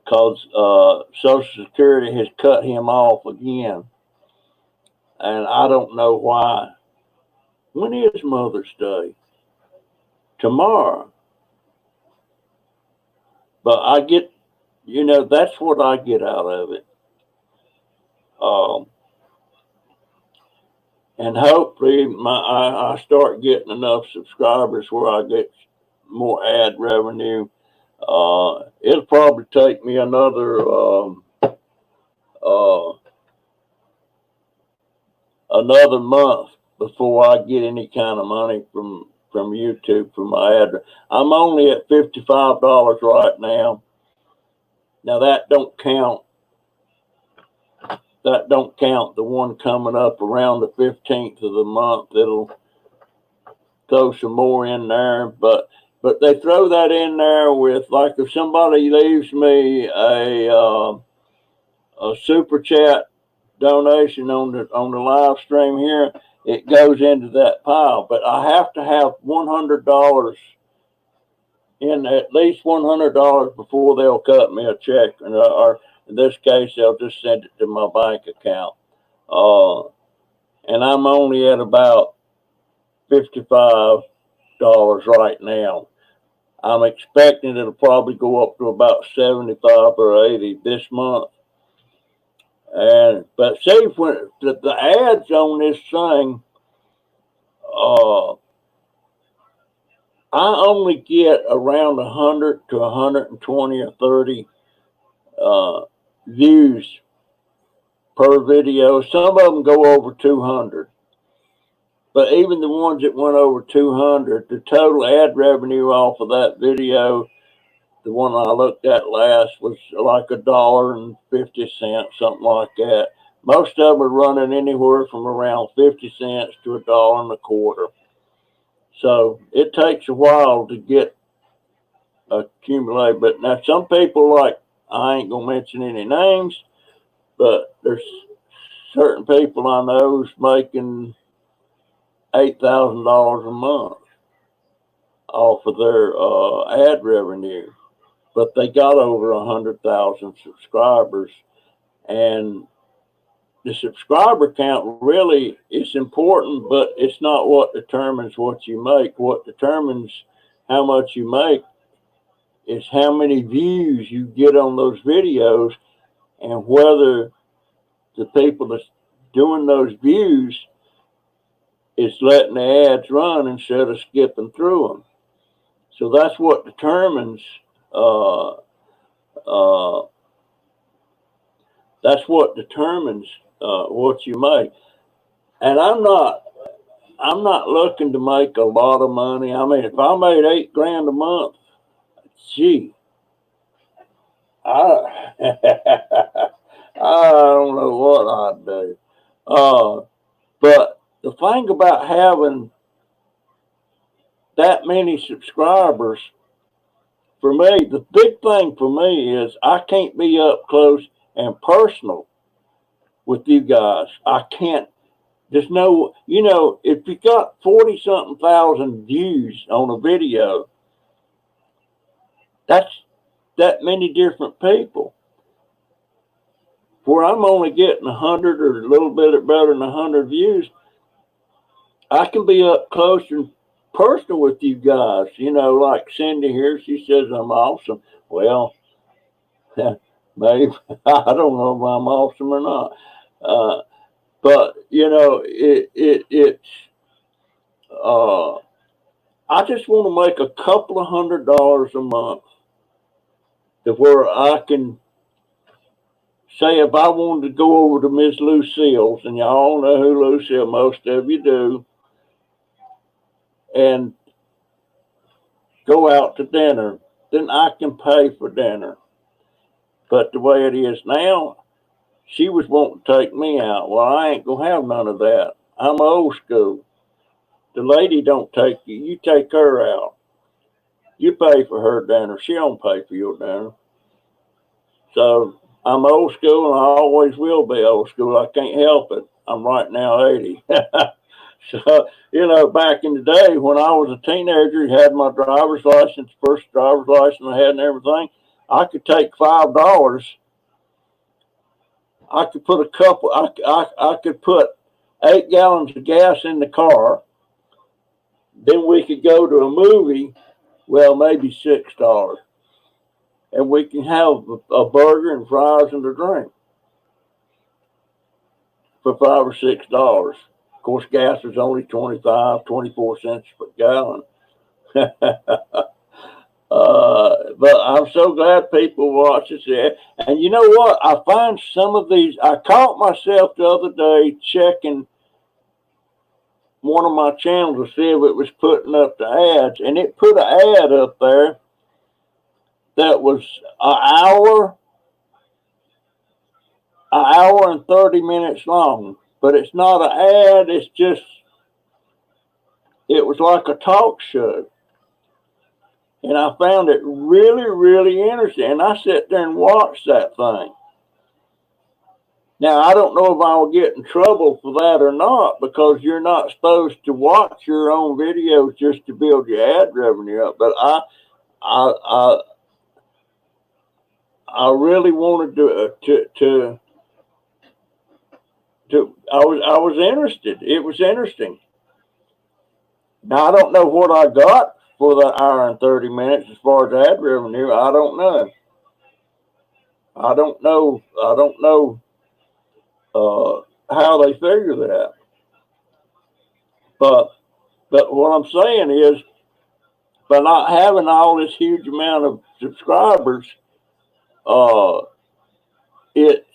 because Social Security has cut him off again. And I don't know why. When is Mother's Day? Tomorrow. But I get, that's what I get out of it. Um, and hopefully I start getting enough subscribers where I get more ad revenue. It'll probably take me uh, another month before I get any kind of money from YouTube for my ad. I'm only at $55 right now. Now that don't count. That don't count the one coming up around the 15th of the month. It'll throw some more in there, but they throw that in there with, like, if somebody leaves me a super chat donation on the live stream here, it goes into that pile. But I have to have $100 in, at least $100 before they'll cut me a check, or in this case, they'll just send it to my bank account. And I'm only at about $55 right now. I'm expecting it'll probably go up to about 75 or 80 this month. And but see, when the ads on this thing, I only get around 100 to 120 or 30 views per video. Some of them go over 200. But even the ones that went over 200, the total ad revenue off of that video, the one I looked at last, was like $1.50, something like that. Most of them are running anywhere from around 50 cents to $1.25. So it takes a while to get accumulated. But now some people, like, I ain't gonna mention any names, but there's certain people I know is making $8,000 a month off of their ad revenue, but they got over 100,000 subscribers, and the subscriber count really is important, but it's not what determines what you make. What determines how much you make is how many views you get on those videos, and whether the people that's doing those views is letting the ads run instead of skipping through them. So that's what determines uh, uh, what you make. And I'm not looking to make a lot of money. I mean, if I made $8,000 a month, gee, I I don't know what I'd do. But the thing about having that many subscribers, for me, the big thing for me is I can't be up close and personal with you guys. I can't. There's no, if you got 40 something thousand views on a video, that's that many different people. Where I'm only getting 100 or a little bit better than 100 views, I can be up close and personal with you guys. Like Cindy here, she says I'm awesome. Well, maybe I don't know if I'm awesome or not. But it's I just want to make a couple of $100 a month to where I can say if I wanted to go over to Miss Lucille's, and y'all know who Lucille, most of you do, and go out to dinner, then I can pay for dinner. But the way it is now, she was wanting to take me out. Well, I ain't gonna have none of that. I'm old school. The lady don't take you. You take her out. You pay for her dinner. She don't pay for your dinner. So I'm old school, and I always will be old school. I can't help it. I'm right now 80. So, back in the day when I was a teenager, had my driver's license, first driver's license I had and everything, I could take $5. I could put I could put 8 gallons of gas in the car. Then we could go to a movie, well, maybe $6. And we can have a burger and fries and a drink for $5 or $6. Of course, gas is only 24 cents per gallon. But I'm so glad people watch this. And you know what? I find some of these, I caught myself the other day checking one of my channels to see if it was putting up the ads, and it put an ad up there that was an hour and 30 minutes long. But it's not an ad, it's just, it was like a talk show. And I found it really, really interesting. And I sat there and watched that thing. Now, I don't know if I'll get in trouble for that or not, because you're not supposed to watch your own videos just to build your ad revenue up. But I really wanted I was interested. It was interesting. Now, I don't know what I got for the hour and 30 minutes as far as ad revenue. I don't know. I don't know how they figure that. But what I'm saying is, by not having all this huge amount of subscribers, it's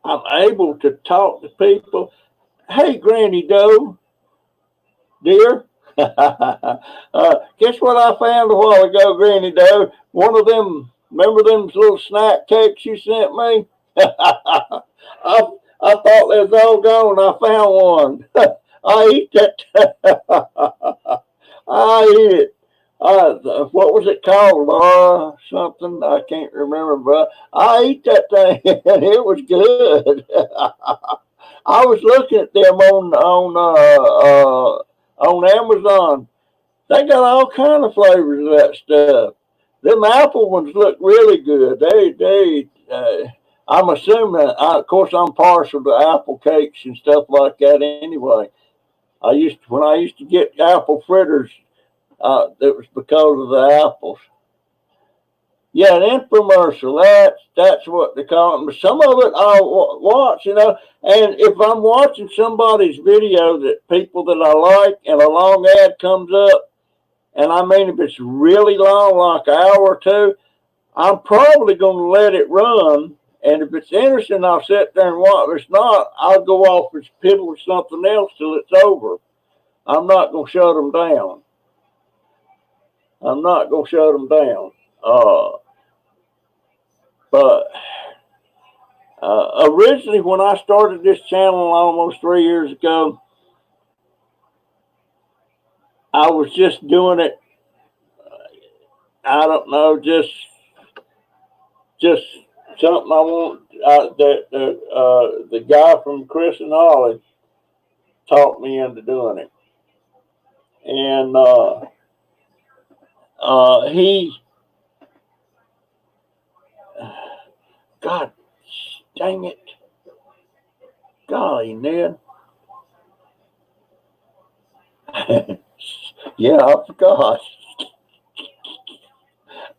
I'm able to talk to people. Hey, Granny Doe, dear. Guess what I found a while ago, Granny Doe? One of them, remember them little snack cakes you sent me? I thought they was all gone. I found one. I eat that. I eat it. What was it called? Laura something? I can't remember, but I ate that thing and it was good. I was looking at them on Amazon. They got all kind of flavors of that stuff. Them apple ones look really good. I'm assuming. Of course, I'm partial to apple cakes and stuff like that. Anyway, when I used to get apple fritters, it was because of the apples. Yeah, an infomercial. That's what they call it. But some of it I'll watch, And if I'm watching somebody's video that people that I like, and a long ad comes up, and I mean if it's really long, like an hour or two, I'm probably going to let it run. And if it's interesting, I'll sit there and watch. If it's not, I'll go off and piddle with something else till it's over. I'm not going to shut them down. I'm not going to shut them down. But originally, when I started this channel almost 3 years ago, I was just doing it. I don't know, just something I want. The guy from Chris and Holly talked me into doing it, and he, God, dang it, golly, Ned. Yeah, I forgot.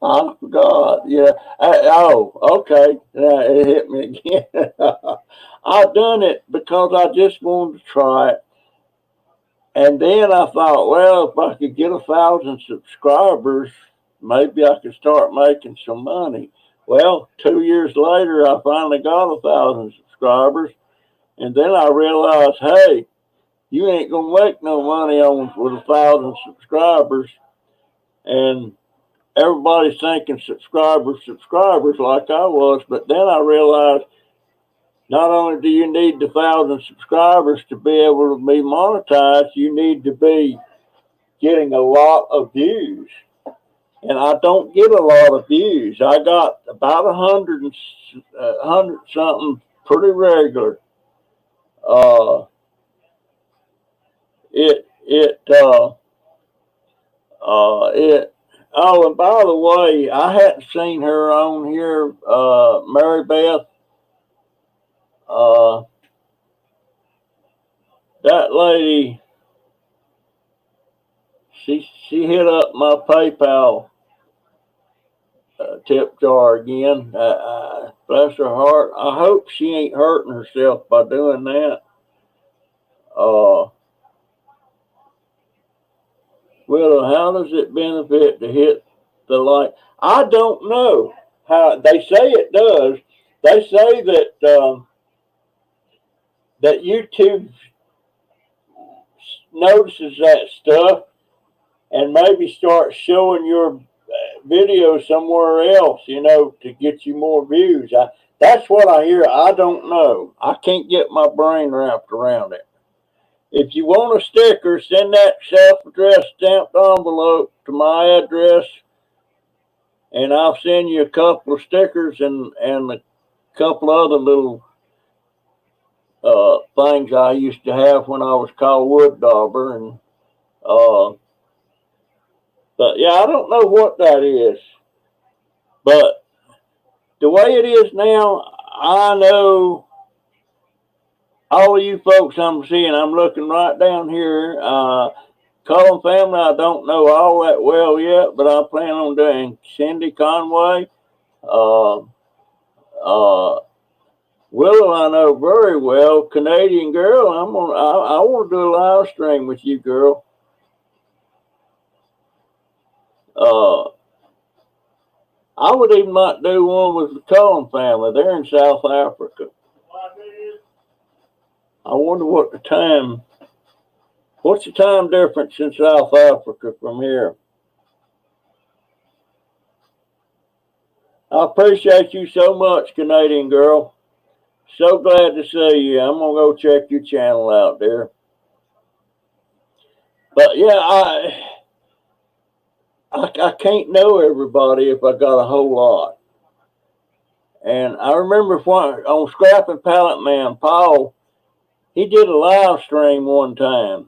I forgot. Yeah. Okay. Yeah, it hit me again. I done it because I just wanted to try it. And then I thought, well, if I could get 1,000 subscribers, maybe I could start making some money. Well, 2 years later, I finally got 1,000 subscribers. And then I realized, hey, you ain't going to make no money with 1,000 subscribers. And everybody's thinking subscribers like I was. But then I realized not only do you need the 1,000 subscribers to be able to be monetized, you need to be getting a lot of views. And I don't get a lot of views. I got about 100 something pretty regular. Oh, and by the way, I hadn't seen her on here, Mary Beth. That lady, she hit up my PayPal tip jar again. Bless her heart. I hope she ain't hurting herself by doing that. Well, how does it benefit to hit the like? I don't know how. They say it does. They say that that YouTube notices that stuff and maybe start showing your video somewhere else, to get you more views. That's what I hear. I don't know. I can't get my brain wrapped around it. If you want a sticker, send that self-addressed stamped envelope to my address, and I'll send you a couple of stickers and a couple other little things I used to have when I was called Wood Dauber. And but yeah, I don't know what that is, but the way it is now, I know all of you folks I'm seeing. I'm looking right down here. Cullen family, I don't know all that well yet, but I plan on doing Cindy Conway. Willow, I know very well. Canadian girl, I want to do a live stream with you, girl. I would even like to do one with the Cullen family. They're in South Africa. I wonder what's the time difference in South Africa from here? I appreciate you so much, Canadian girl. So glad to see you. I'm going to go check your channel out there. But yeah, I can't know everybody if I got a whole lot. And I remember on Scrapping Pallet Man, Paul, he did a live stream one time,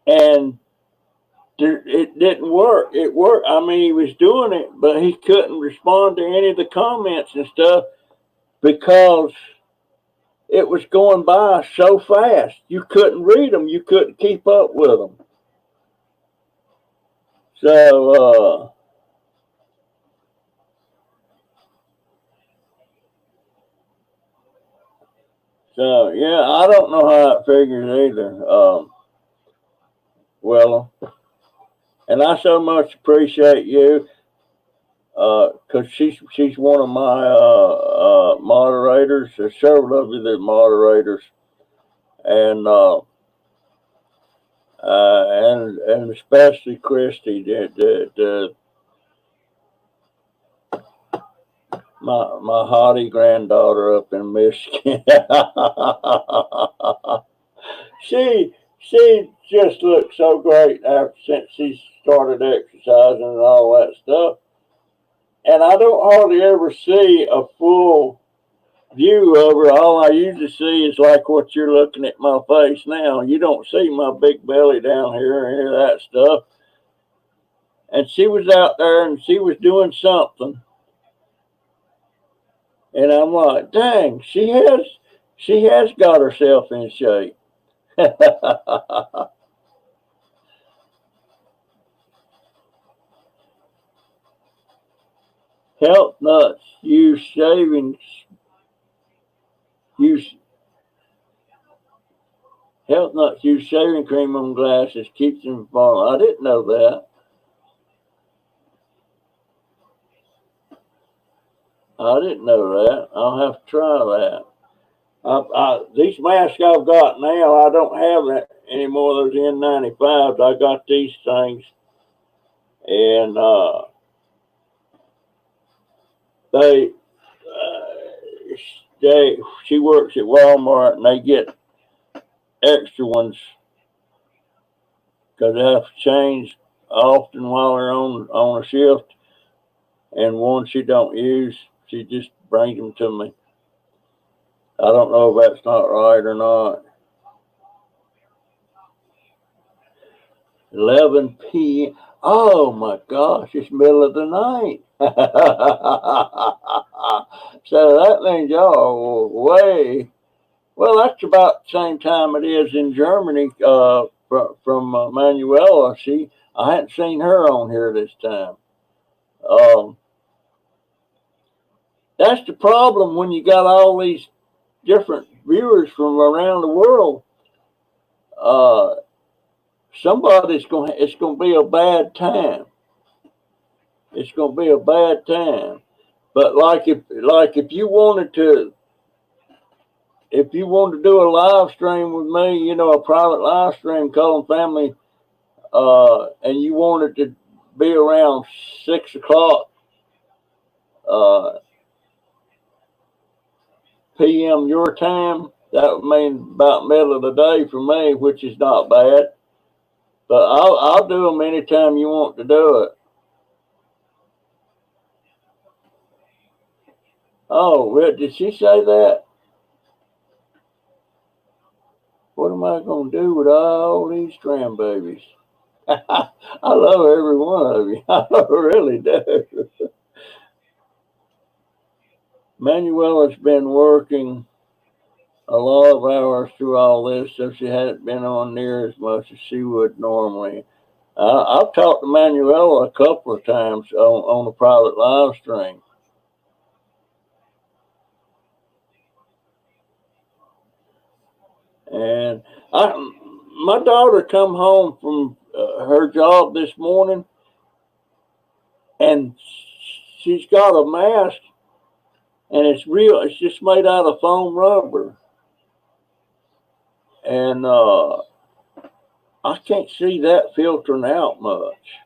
and it didn't work. It worked. I mean, he was doing it, but he couldn't respond to any of the comments and stuff because it was going by so fast. You couldn't read them. You couldn't keep up with them. So, yeah, I don't know how it figures either. Well, and I so much appreciate you because she's one of my moderators. There's several of you that moderators, and and especially Christy, my hottie granddaughter up in Michigan. she just looks so great since she started exercising and all that stuff. And I don't hardly ever see a full view of her. All I usually see is like what you're looking at my face now. You don't see my big belly down here or any of that stuff. And she was out there and she was doing something. And I'm like, dang, she has got herself in shape. Health nuts use health nuts use shaving cream on glasses, keeps them from falling. I didn't know that. I didn't know that. I'll have to try that. These masks I've got now, I don't have that anymore. Those N95s. I got these things, and they she works at Walmart, and they get extra ones because they have to change often while they're on a shift. And one she don't use, she just brings them to me. I don't know if that's not right or not. 11 p.m. Oh my gosh, it's middle of the night. So that means y'all way. Well, that's about the same time it is in Germany from Manuela. I hadn't seen her on here this time. That's the problem when you got all these different viewers from around the world. It's going to be a bad time. It's going to be a bad time. But if you wanted to do a live stream with me, a private live stream calling family, and you wanted to be around 6 o'clock p.m. your time, that would mean about middle of the day for me, which is not bad. But I'll do them anytime you want to do it. Oh, did she say that? What am I going to do with all these grandbabies? I love every one of you. I really do. Manuela's been working a lot of hours through all this, so she hadn't been on near as much as she would normally. I've talked to Manuela a couple of times on a private live stream. And my daughter come home from her job this morning, and she's got a mask, and it's real. It's just made out of foam rubber, and I can't see that filtering out much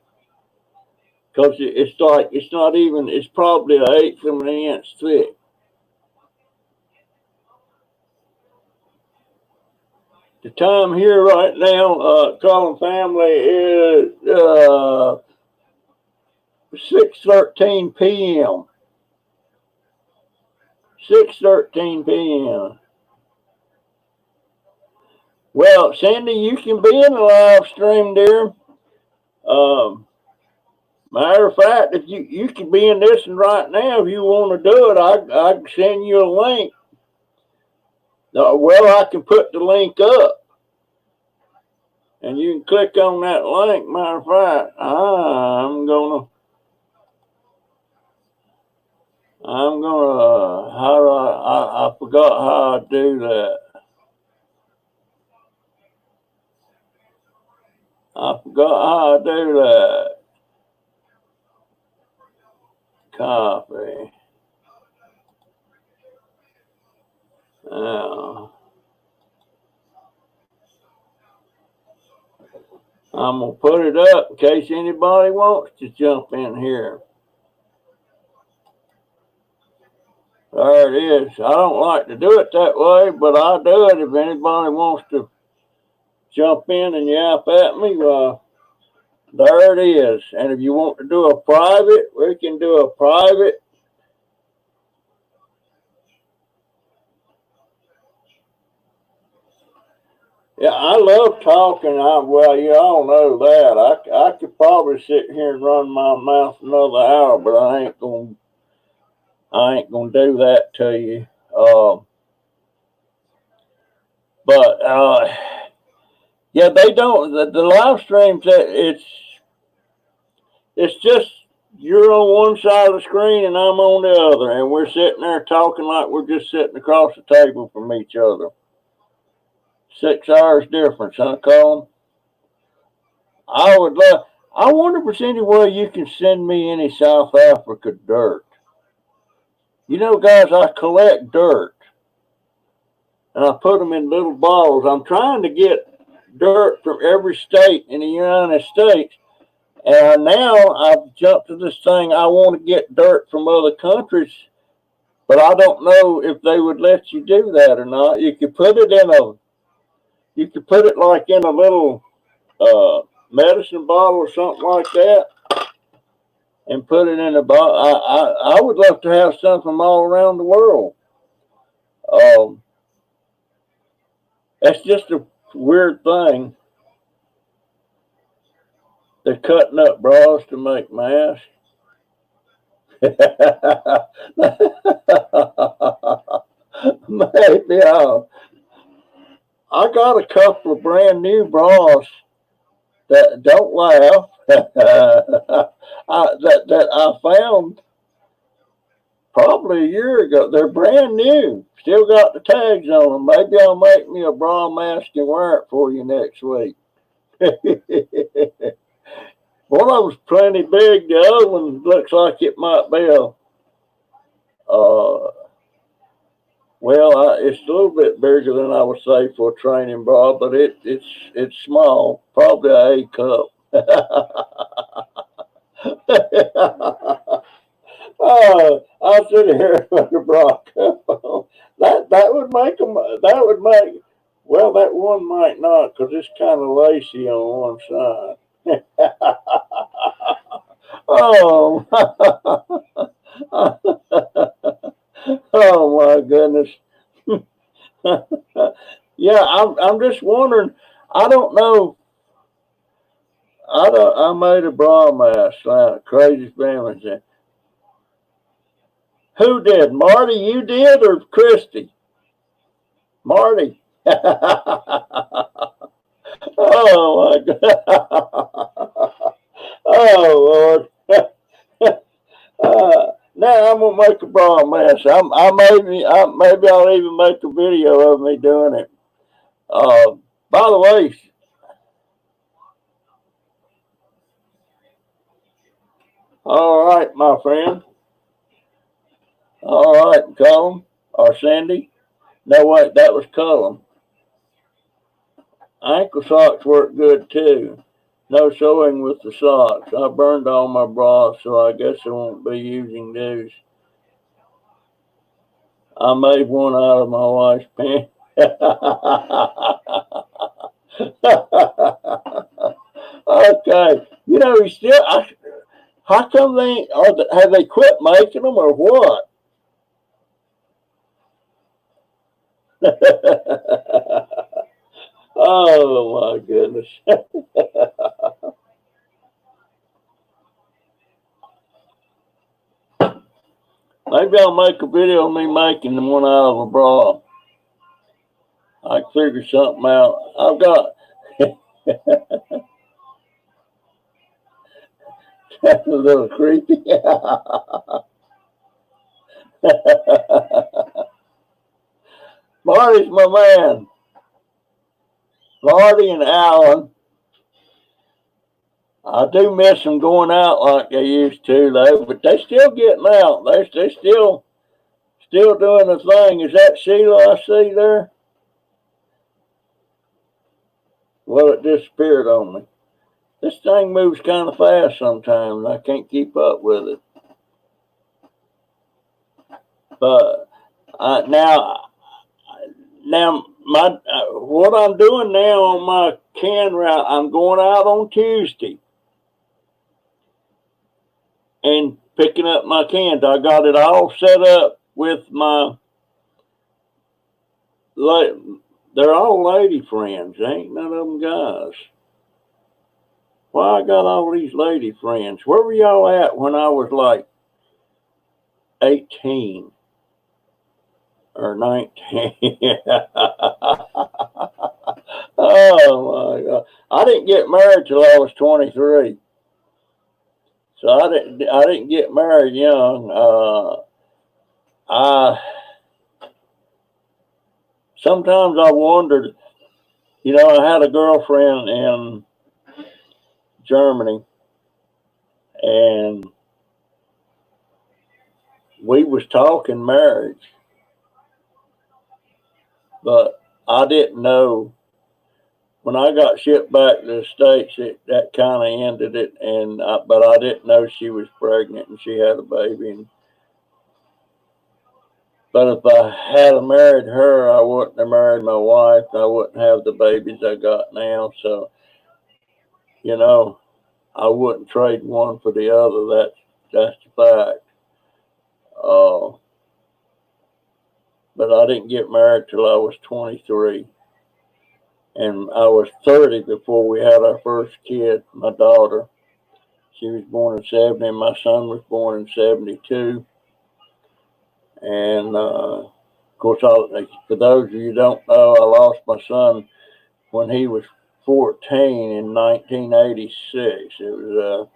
because it's not even. It's probably an eighth of an inch thick. The time here right now, calling family is 6:13 p.m. 6:13 p.m. Well, Sandy, you can be in the live stream, dear. Matter of fact, if you can be in this one right now, if you want to do it, I can send you a link. Well, I can put the link up, and you can click on that link. Matter of fact, how do I forgot how I do that. I forgot how I do that. Copy. Now, I'm going to put it up in case anybody wants to jump in here. There it is. I don't like to do it that way, but I'll do it if anybody wants to jump in and yap at me. There it is. And if you want to do a private, we can do a private. Yeah, I love talking. Well, you all know that. I could probably sit here and run my mouth another hour, but I ain't gonna do that to you. Yeah, they don't. The live streams, it's just you're on one side of the screen and I'm on the other, and we're sitting there talking like we're just sitting across the table from each other. 6 hours difference, huh, Colin? I wonder if there's any way you can send me any South Africa dirt. You know, guys, I collect dirt, and I put them in little bottles. I'm trying to get dirt from every state in the United States, and now I've jumped to this thing. I want to get dirt from other countries, but I don't know if they would let you do that or not. You could put it like in a little medicine bottle or something like that, and put it in a bottle. I would love to have some from all around the world. That's just a weird thing. They're cutting up bras to make masks. Maybe I got a couple of brand new bras that don't laugh that I found probably a year ago. They're brand new. Still got the tags on them. Maybe I'll make me a bra mask and wear it for you next week. One of them's plenty big. The other one looks like it might be it's a little bit bigger than I would say for a training bra, but it's small, probably an A cup. Oh, I'll sit here with the bra cup on. That would make them. That would make. Well, that one might not because it's kind of lacy on one side. Oh, oh my goodness. Yeah, I'm just wondering. I don't know. I made a bra mask. Crazy family thing. Who did? Marty, you did, or Christy? Marty. Oh my God. Oh Lord. Now I'm gonna make a bra mask. Maybe I'll even make a video of me doing it. By the way, all right, my friend. All right, Colin or Sandy. No, wait, that was Colin. Ankle socks work good too. No sewing with the socks. I burned all my bras, so I guess I won't be using these. I made one out of my wife's pants. Okay, you know, How come have they quit making them or what? Oh my goodness. Maybe I'll make a video of me making them one out of a bra. I can figure something out. I've got that's a little creepy. Marty's my man. Marty and Alan. I do miss them going out like they used to, though, but they still getting out. They still doing the thing. Is that Sheila I see there? Well, it disappeared on me. This thing moves kind of fast sometimes. I can't keep up with it. But now my what I'm doing now on my can route, I'm going out on Tuesday and picking up my cans. I got it all set up with my. They're all lady friends. Ain't none of them guys. Why I got all these lady friends? Where were y'all at when I was like 18 or 19? Oh my God! I didn't get married till I was 23, so I didn't get married young. I sometimes I wondered. You know, I had a girlfriend in Germany, and we was talking marriage, but I didn't know when I got shipped back to the States. That kind of ended it, but I didn't know she was pregnant and she had a baby. But if I had married her, I wouldn't have married my wife. I wouldn't have the babies I got now. So, you know, I wouldn't trade one for the other. That's the fact. Uh, but I didn't get married till I was 23. And I was 30 before we had our first kid, my daughter. She was born in 70, and my son was born in 72. And of course, for those of you who don't know, I lost my son when he was 14 in 1986. It was a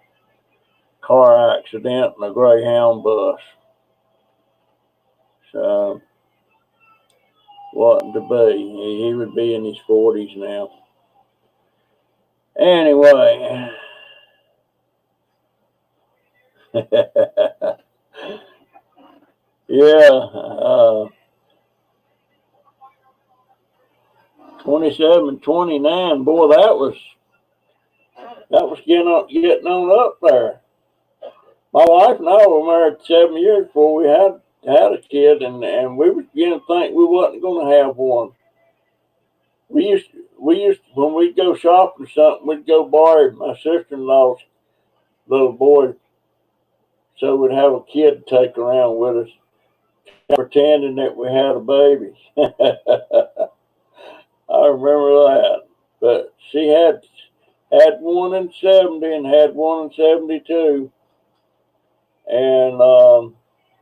car accident in a Greyhound bus. So, wasn't to be. He would be in his 40s now. Anyway. Yeah. 27, 29. Boy, that was getting on up there. My wife and I were married 7 years before we had a kid, and we was beginning to think we wasn't going to have one. We used when we'd go shopping or something, we'd go borrow my sister-in-law's little boy, so we'd have a kid to take around with us, pretending that we had a baby. I remember that. But she had one in 70 and had one in 72, and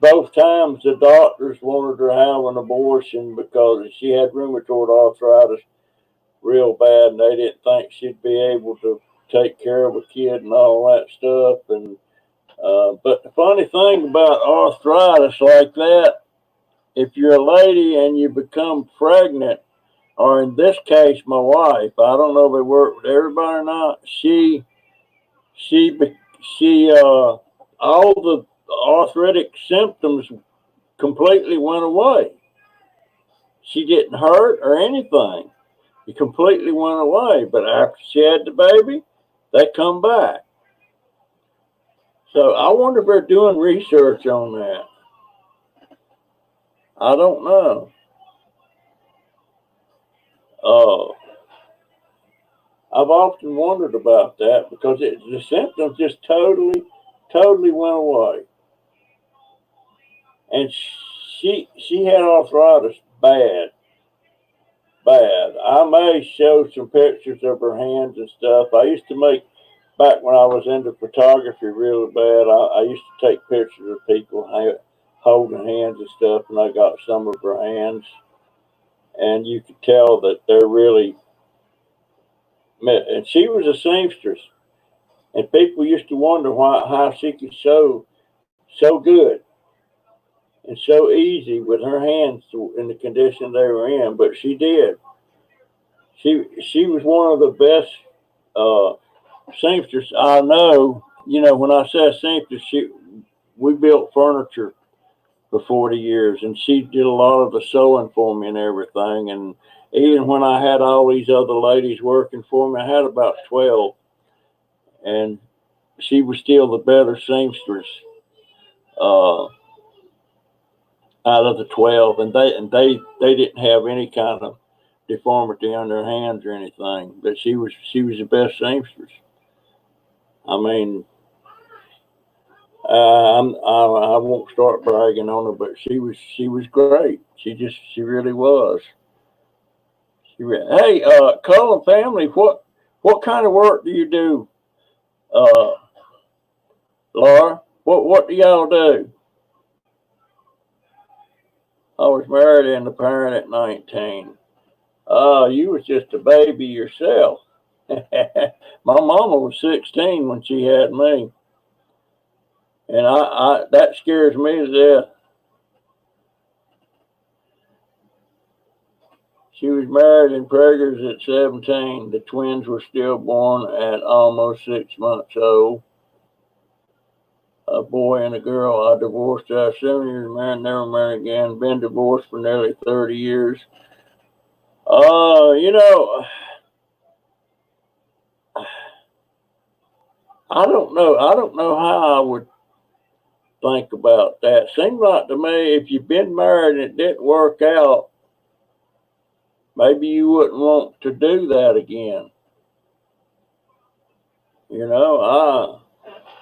both times the doctors wanted her to have an abortion because she had rheumatoid arthritis real bad, and they didn't think she'd be able to take care of a kid and all that stuff. And but the funny thing about arthritis like that, if you're a lady and you become pregnant, or in this case, my wife, I don't know if they work with everybody or not. She all the arthritic symptoms completely went away. She didn't hurt or anything. It completely went away. But after she had the baby, they come back. So I wonder if they're doing research on that. I don't know. I've often wondered about that because the symptoms just totally totally went away. And she had arthritis bad. I may show some pictures of her hands and stuff. I used to make, back when I was into photography really bad, I used to take pictures of people holding hands and stuff, and I got some of her hands. And you could tell that they're really, and she was a seamstress. And people used to wonder how she could sew so good and so easy with her hands in the condition they were in, but she did. She was one of the best uh, seamstress I know. You know, when I say seamstress, we built furniture for 40 years, and she did a lot of the sewing for me and everything. And even when I had all these other ladies working for me, I had about 12, and she was still the better seamstress uh, out of the 12, and they didn't have any kind of deformity on their hands or anything. But she was the best seamstress. I mean, I won't start bragging on her, but she was great. She really was. Hey, Cullen family, what kind of work do you do, uh, Laura? What do y'all do? I was married and a parent at 19. You was just a baby yourself. My mama was 16 when she had me, and I that scares me to death. She was married in Preggers at 17. The twins were stillborn at almost 6 months old. A boy and a girl. I divorced after 7 years married, never married again. Been divorced for nearly 30 years. You know, I don't know. I don't know how I would think about that. Seems like to me, if you've been married and it didn't work out, maybe you wouldn't want to do that again. You know,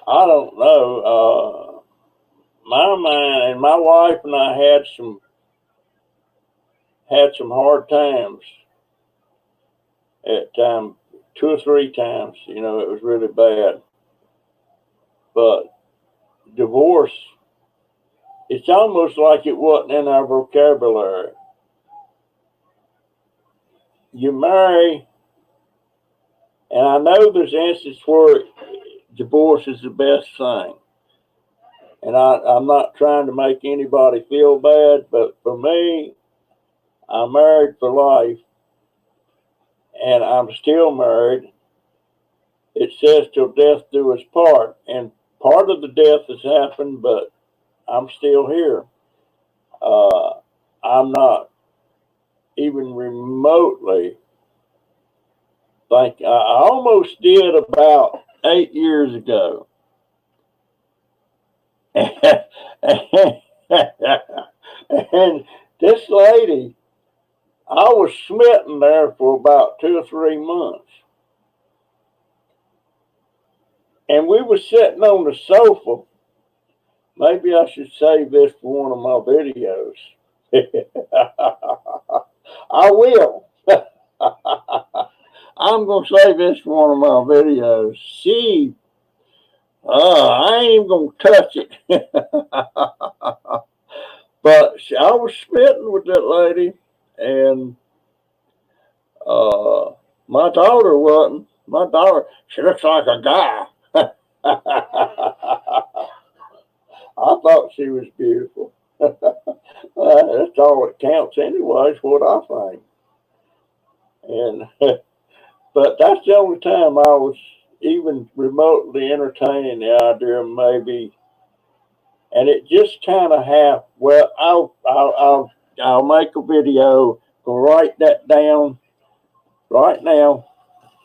I don't know. My mind and my wife and I had some hard times at time 2 or 3 times. You know, it was really bad. But divorce, it's almost like it wasn't in our vocabulary. You marry, and I know there's instances where divorce is the best thing. And I'm not trying to make anybody feel bad, but for me, I'm married for life, and I'm still married. It says till death do us part, and part of the death has happened, but I'm still here. Uh, I'm not even remotely think. I almost did about 8 years ago. And this lady, I was smitten there for about 2 or 3 months. And we were sitting on the sofa. Maybe I should save this for one of my videos. I will. I'm going to save this for one of my videos. I ain't even going to touch it. But I was smitten with that lady, and my daughter wasn't. My daughter, she looks like a guy. I thought she was beautiful. That's all that counts, anyways. What I think. And but that's the only time I was even remotely entertaining the idea of maybe. And it just kind of happened. Well, I'll make a video. Go write that down right now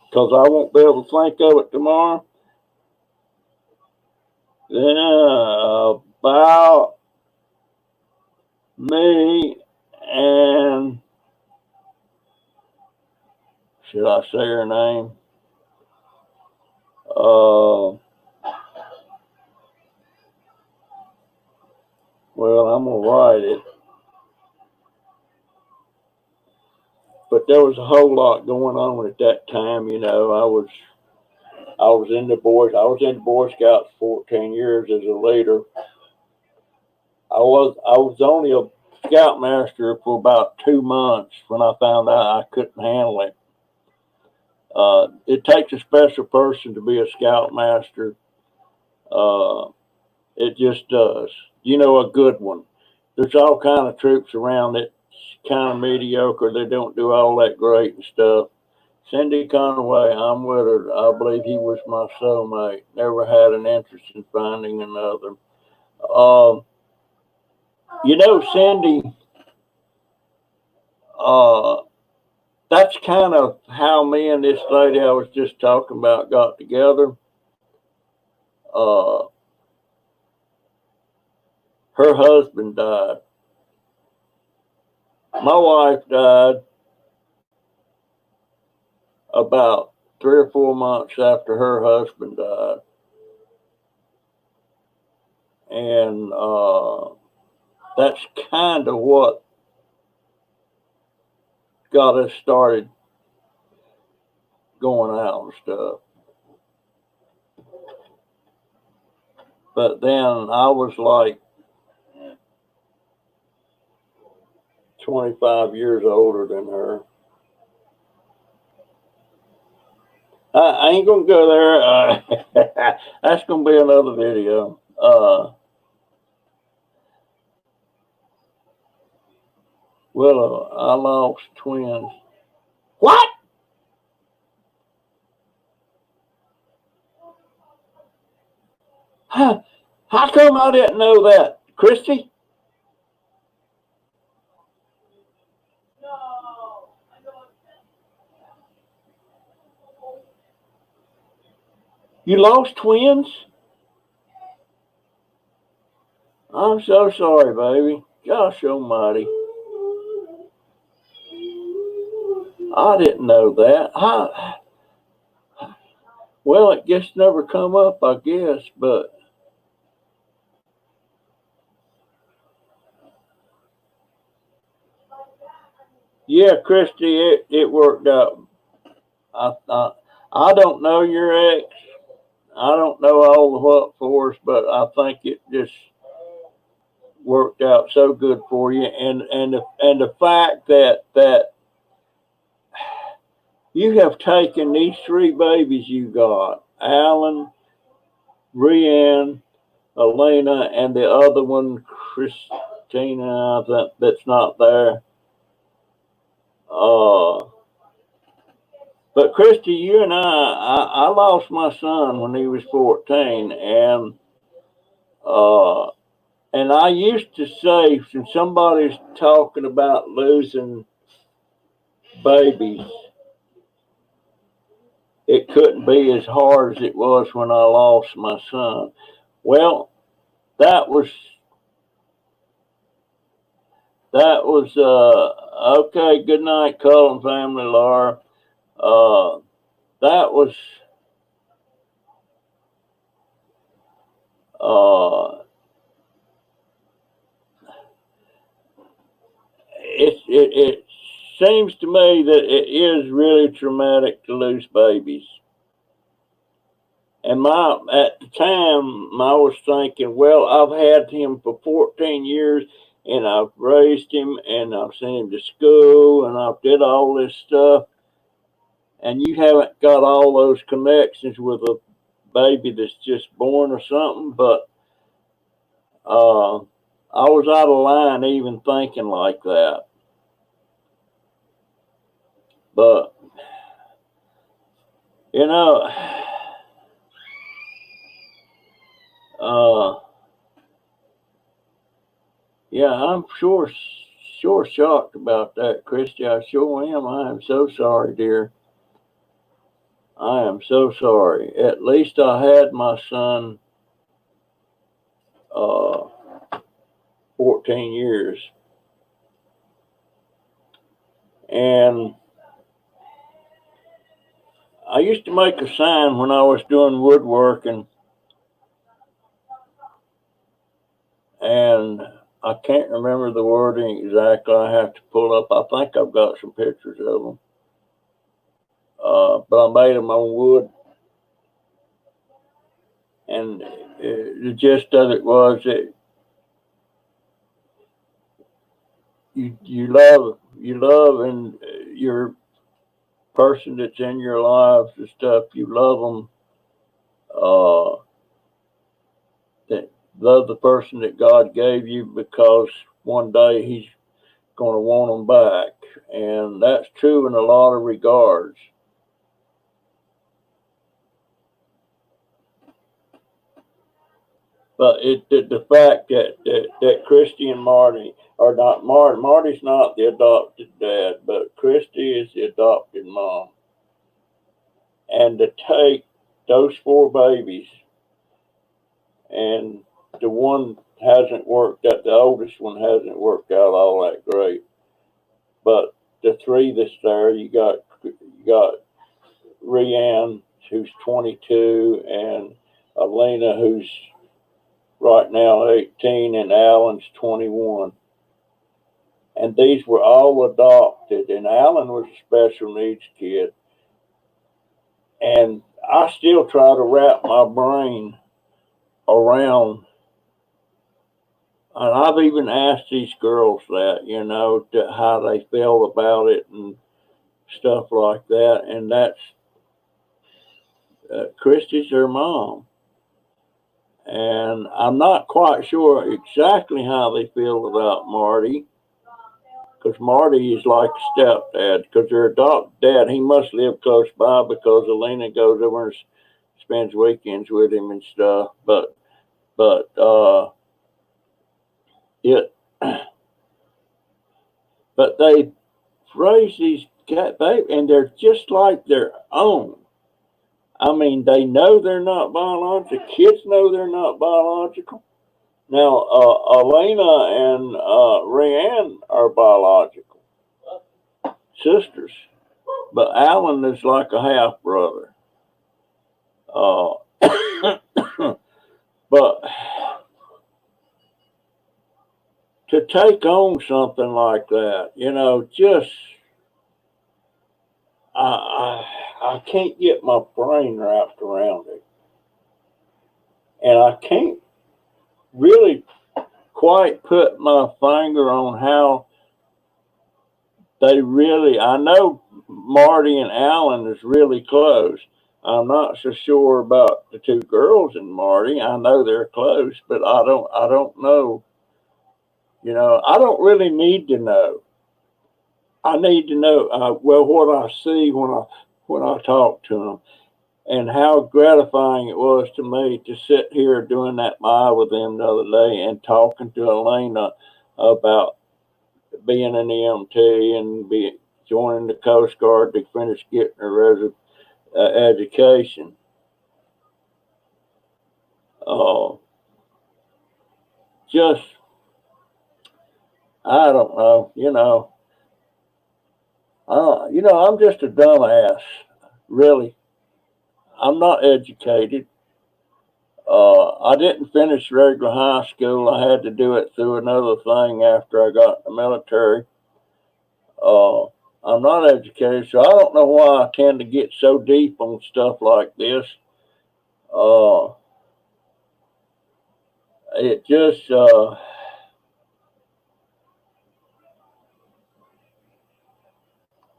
because I won't be able to think of it tomorrow. About me and, should I say her name? enjoyed it. But there was a whole lot going on at that time. You know, I was in the Boy Scouts 14 years as a leader. I was only a scoutmaster for about 2 months when I found out I couldn't handle it. It takes a special person to be a scoutmaster. It just does. You know, a good one. There's all kind of troops around that's kind of mediocre. They don't do all that great and stuff. Cindy Conway, I'm with her. I believe he was my soulmate. Never had an interest in finding another. You know, Cindy, uh, that's kind of how me and this lady I was just talking about got together. Uh, her husband died. My wife died about 3 or 4 months after her husband died. And that's kind of what got us started going out and stuff. But then I was like 25 years older than her. I ain't gonna go there. That's gonna be another video. I lost twins. What? How come I didn't know that, Christy? You lost twins? I'm so sorry, baby. Gosh almighty. I didn't know that. Well, it just never come up, I guess, but yeah, Christy, it worked out. I don't know your ex. I don't know all the what fors, but I think it just worked out so good for you. And the fact that you have taken these 3 babies you got, Alan, Rianne, Elena, and the other one, Christina, that's not there. But Christy, you and I lost my son when he was 14, and I used to say, when somebody's talking about losing babies, it couldn't be as hard as it was when I lost my son. Well, that was okay. Good night, Cullen family, Laura. That was it seems to me that it is really traumatic to lose babies. And at the time, I was thinking, well, I've had him for 14 years, and I've raised him, and I've sent him to school, and I've did all this stuff, and you haven't got all those connections with a baby that's just born or something. But I was out of line even thinking like that. But you know, yeah, I'm sure shocked about that, Christy. I sure am. I am so sorry, dear. I am so sorry. At least I had my son 14 years. And I used to make a sign when I was doing woodworking, and I can't remember the wording exactly. I have to pull up. I think I've got some pictures of them. But I made them on wood. And the gist of it was that you love and your person that's in your lives and stuff, you love them, that love the person that God gave you, because one day he's going to want them back. And that's true in a lot of regards. But the fact that Christy and Marty are not, Marty's not the adopted dad, but Christy is the adopted mom. And to take those four babies, and the one hasn't worked out, the oldest one hasn't worked out all that great. But the three that's there, you got Rianne, who's 22, and Elena, who's right now 18, and Alan's 21. And these were all adopted, and Alan was a special needs kid. And I still try to wrap my brain around, and I've even asked these girls that, how they feel about it and stuff like that. And that's Christy's their mom. And I'm not quite sure exactly how they feel about Marty, because Marty is like a stepdad, because their adopted dad, he must live close by because Elena goes over and spends weekends with him and stuff. But it, but they raise these cat babies, and they're just like their own. I mean, they know they're not biological. Kids know they're not biological. Now, Elena and Rianne are biological sisters, but Alan is like a half brother. But to take on something like that, just I can't get my brain wrapped around it, and I can't really quite put my finger on how they really. I know Marty and Alan is really close. I'm not so sure about the two girls and Marty. I know they're close, but I don't know. I don't really need to know. I need to know what I see when I talk to them, and how gratifying it was to me to sit here doing that live with them the other day and talking to Elena about being an EMT and joining the Coast Guard to finish getting her education. Just, I don't know, I'm just a dumbass, really. I'm not educated. I didn't finish regular high school. I had to do it through another thing after I got in the military. I'm not educated, so I don't know why I tend to get so deep on stuff like this. It just,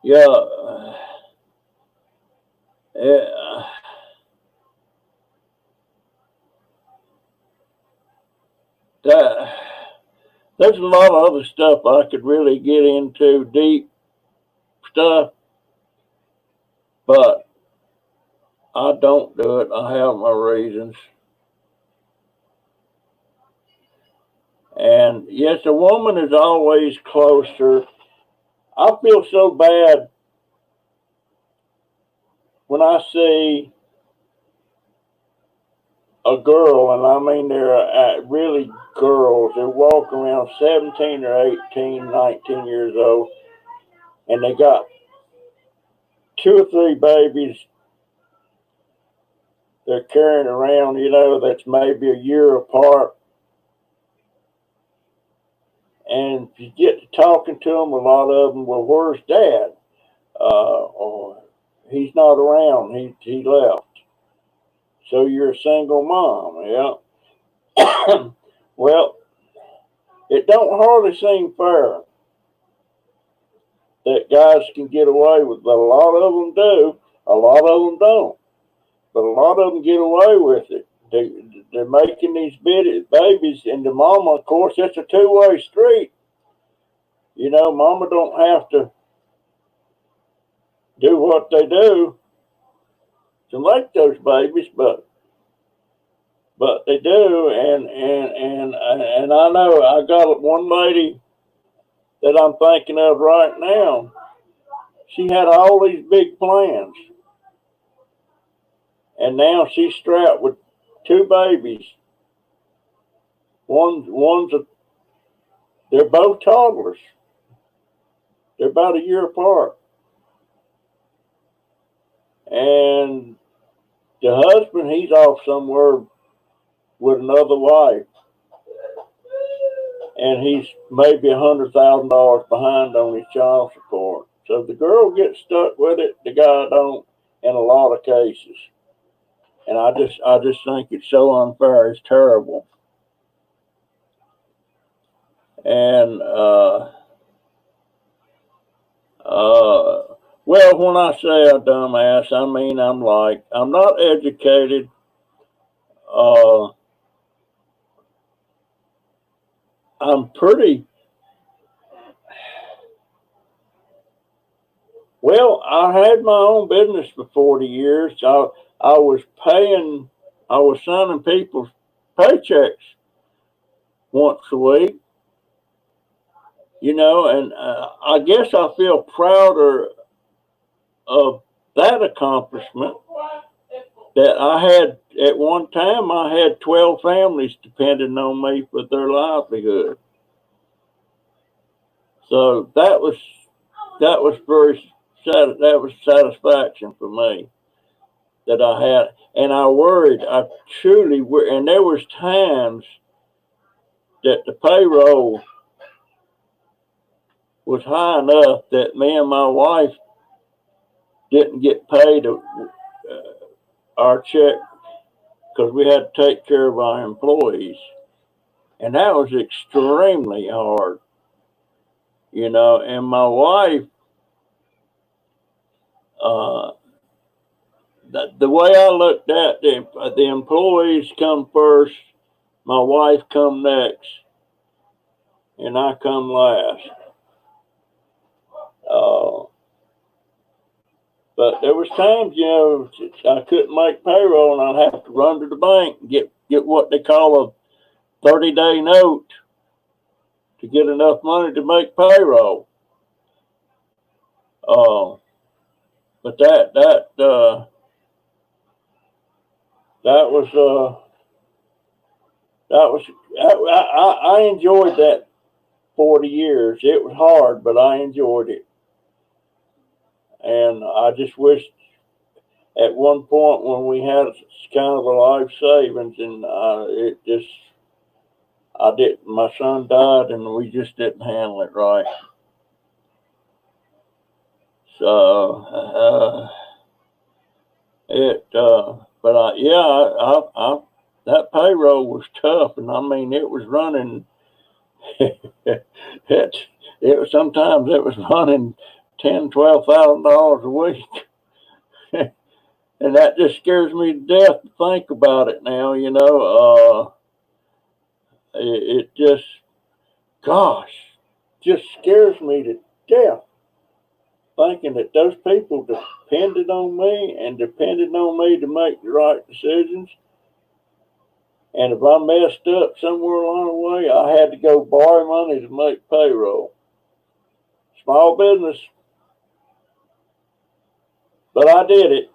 yeah, it, that, there's a lot of other stuff I could really get into, deep stuff, but I don't do it. I have my reasons. And yes, a woman is always closer. I feel so bad when I see a girl, and I mean they're really girls, they walk around 17 or 18, 19 years old, and they got two or three babies they're carrying around, that's maybe a year apart. And if you get to talking to them, a lot of them, well, where's Dad? Or he's not around. He left. So you're a single mom, yeah. Well, it don't hardly seem fair that guys can get away with, but a lot of them do. A lot of them don't. But a lot of them get away with it. They're making these babies, and the mama, of course, it's a two-way street. You know, mama don't have to do what they do to make those babies, but they do. And I know I got one lady that I'm thinking of right now. She had all these big plans, and now she's strapped with two babies. They're both toddlers. They're about a year apart, and the husband, he's off somewhere with another wife, and he's maybe $100,000 behind on his child support. So the girl gets stuck with it, the guy don't, in a lot of cases. And I just think it's so unfair. It's terrible. And well, when I say a dumbass, I mean I'm not educated. Uh, I'm pretty well. I had my own business for 40 years. I was paying. I was signing people's paychecks once a week. You know, and I guess I feel prouder of that accomplishment that I had at one time. I had 12 families depending on me for their livelihood. So that was that was satisfaction for me that I had, and I worried. I truly were, and there was times that the payroll was high enough that me and my wife didn't get paid our check because we had to take care of our employees, and that was extremely hard, you know. And my wife, uh, the way I looked at the employees come first, my wife come next, and I come last. Uh, but there was times, you know, I couldn't make payroll, and I'd have to run to the bank and get what they call a 30-day note to get enough money to make payroll. Uh, but that was I enjoyed that 40 years. It was hard, but I enjoyed it. And I just wish at one point when we had kind of a life savings, and it just, I didn't, my son died, and we just didn't handle it right. So, but that payroll was tough, and I mean, it was running, it was, sometimes it was running $10,000 to $12,000 a week. And that just scares me to death to think about it now, you know. It just, gosh, just scares me to death thinking that those people depended on me and depended on me to make the right decisions. And if I messed up somewhere along the way, I had to go borrow money to make payroll. Small business, but I did it.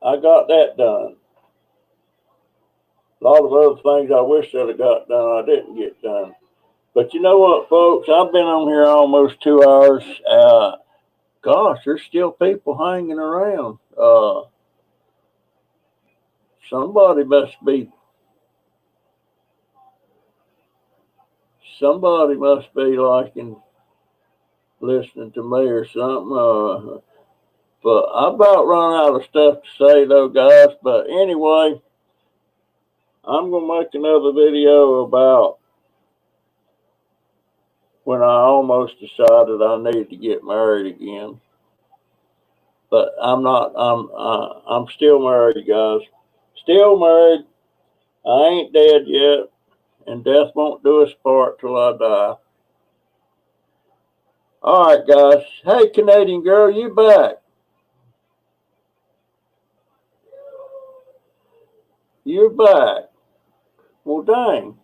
I got that done. A lot of other things I wish I'd have got done, I didn't get done. But you know what, folks? I've been on here almost 2 hours. Gosh, there's still people hanging around. Somebody must be somebody must be liking listening to me or something. But I about run out of stuff to say though, guys. But anyway, I'm gonna make another video about when I almost decided I need to get married again. But I'm not. I'm still married, guys. Still married. I ain't dead yet, and death won't do us part till I die. All right, guys. Hey, Canadian girl, you back? You're back. Well, dang.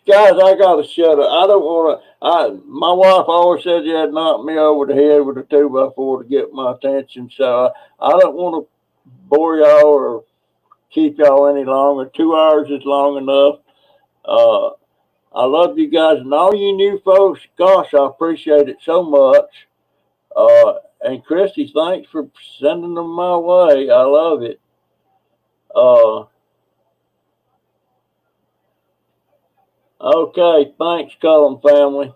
Guys, I gotta shut up. I don't want to. My wife always said you had to knock me over the head with a 2x4 to get my attention. So I don't want to bore y'all or keep y'all any longer. 2 hours is long enough. I love you guys and all you new folks. Gosh, I appreciate it so much. And Christy, thanks for sending them my way. I love it. Okay, thanks, Cullum family.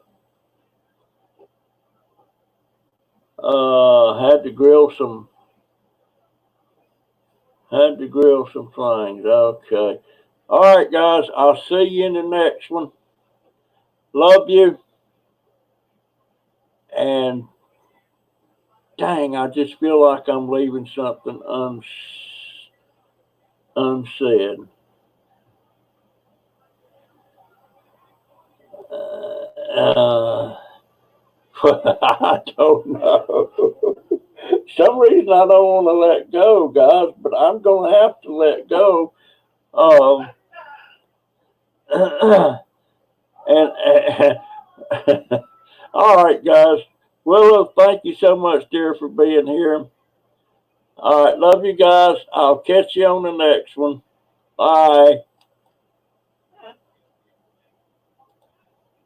Had to grill some things. Okay. All right, guys. I'll see you in the next one. Love you. And dang, I just feel like I'm leaving something unsaid. I don't know. Some reason I don't want to let go, guys, but I'm going to have to let go. And all right, guys. Well, thank you so much, dear, for being here. All right, love you guys. I'll catch you on the next one. Bye.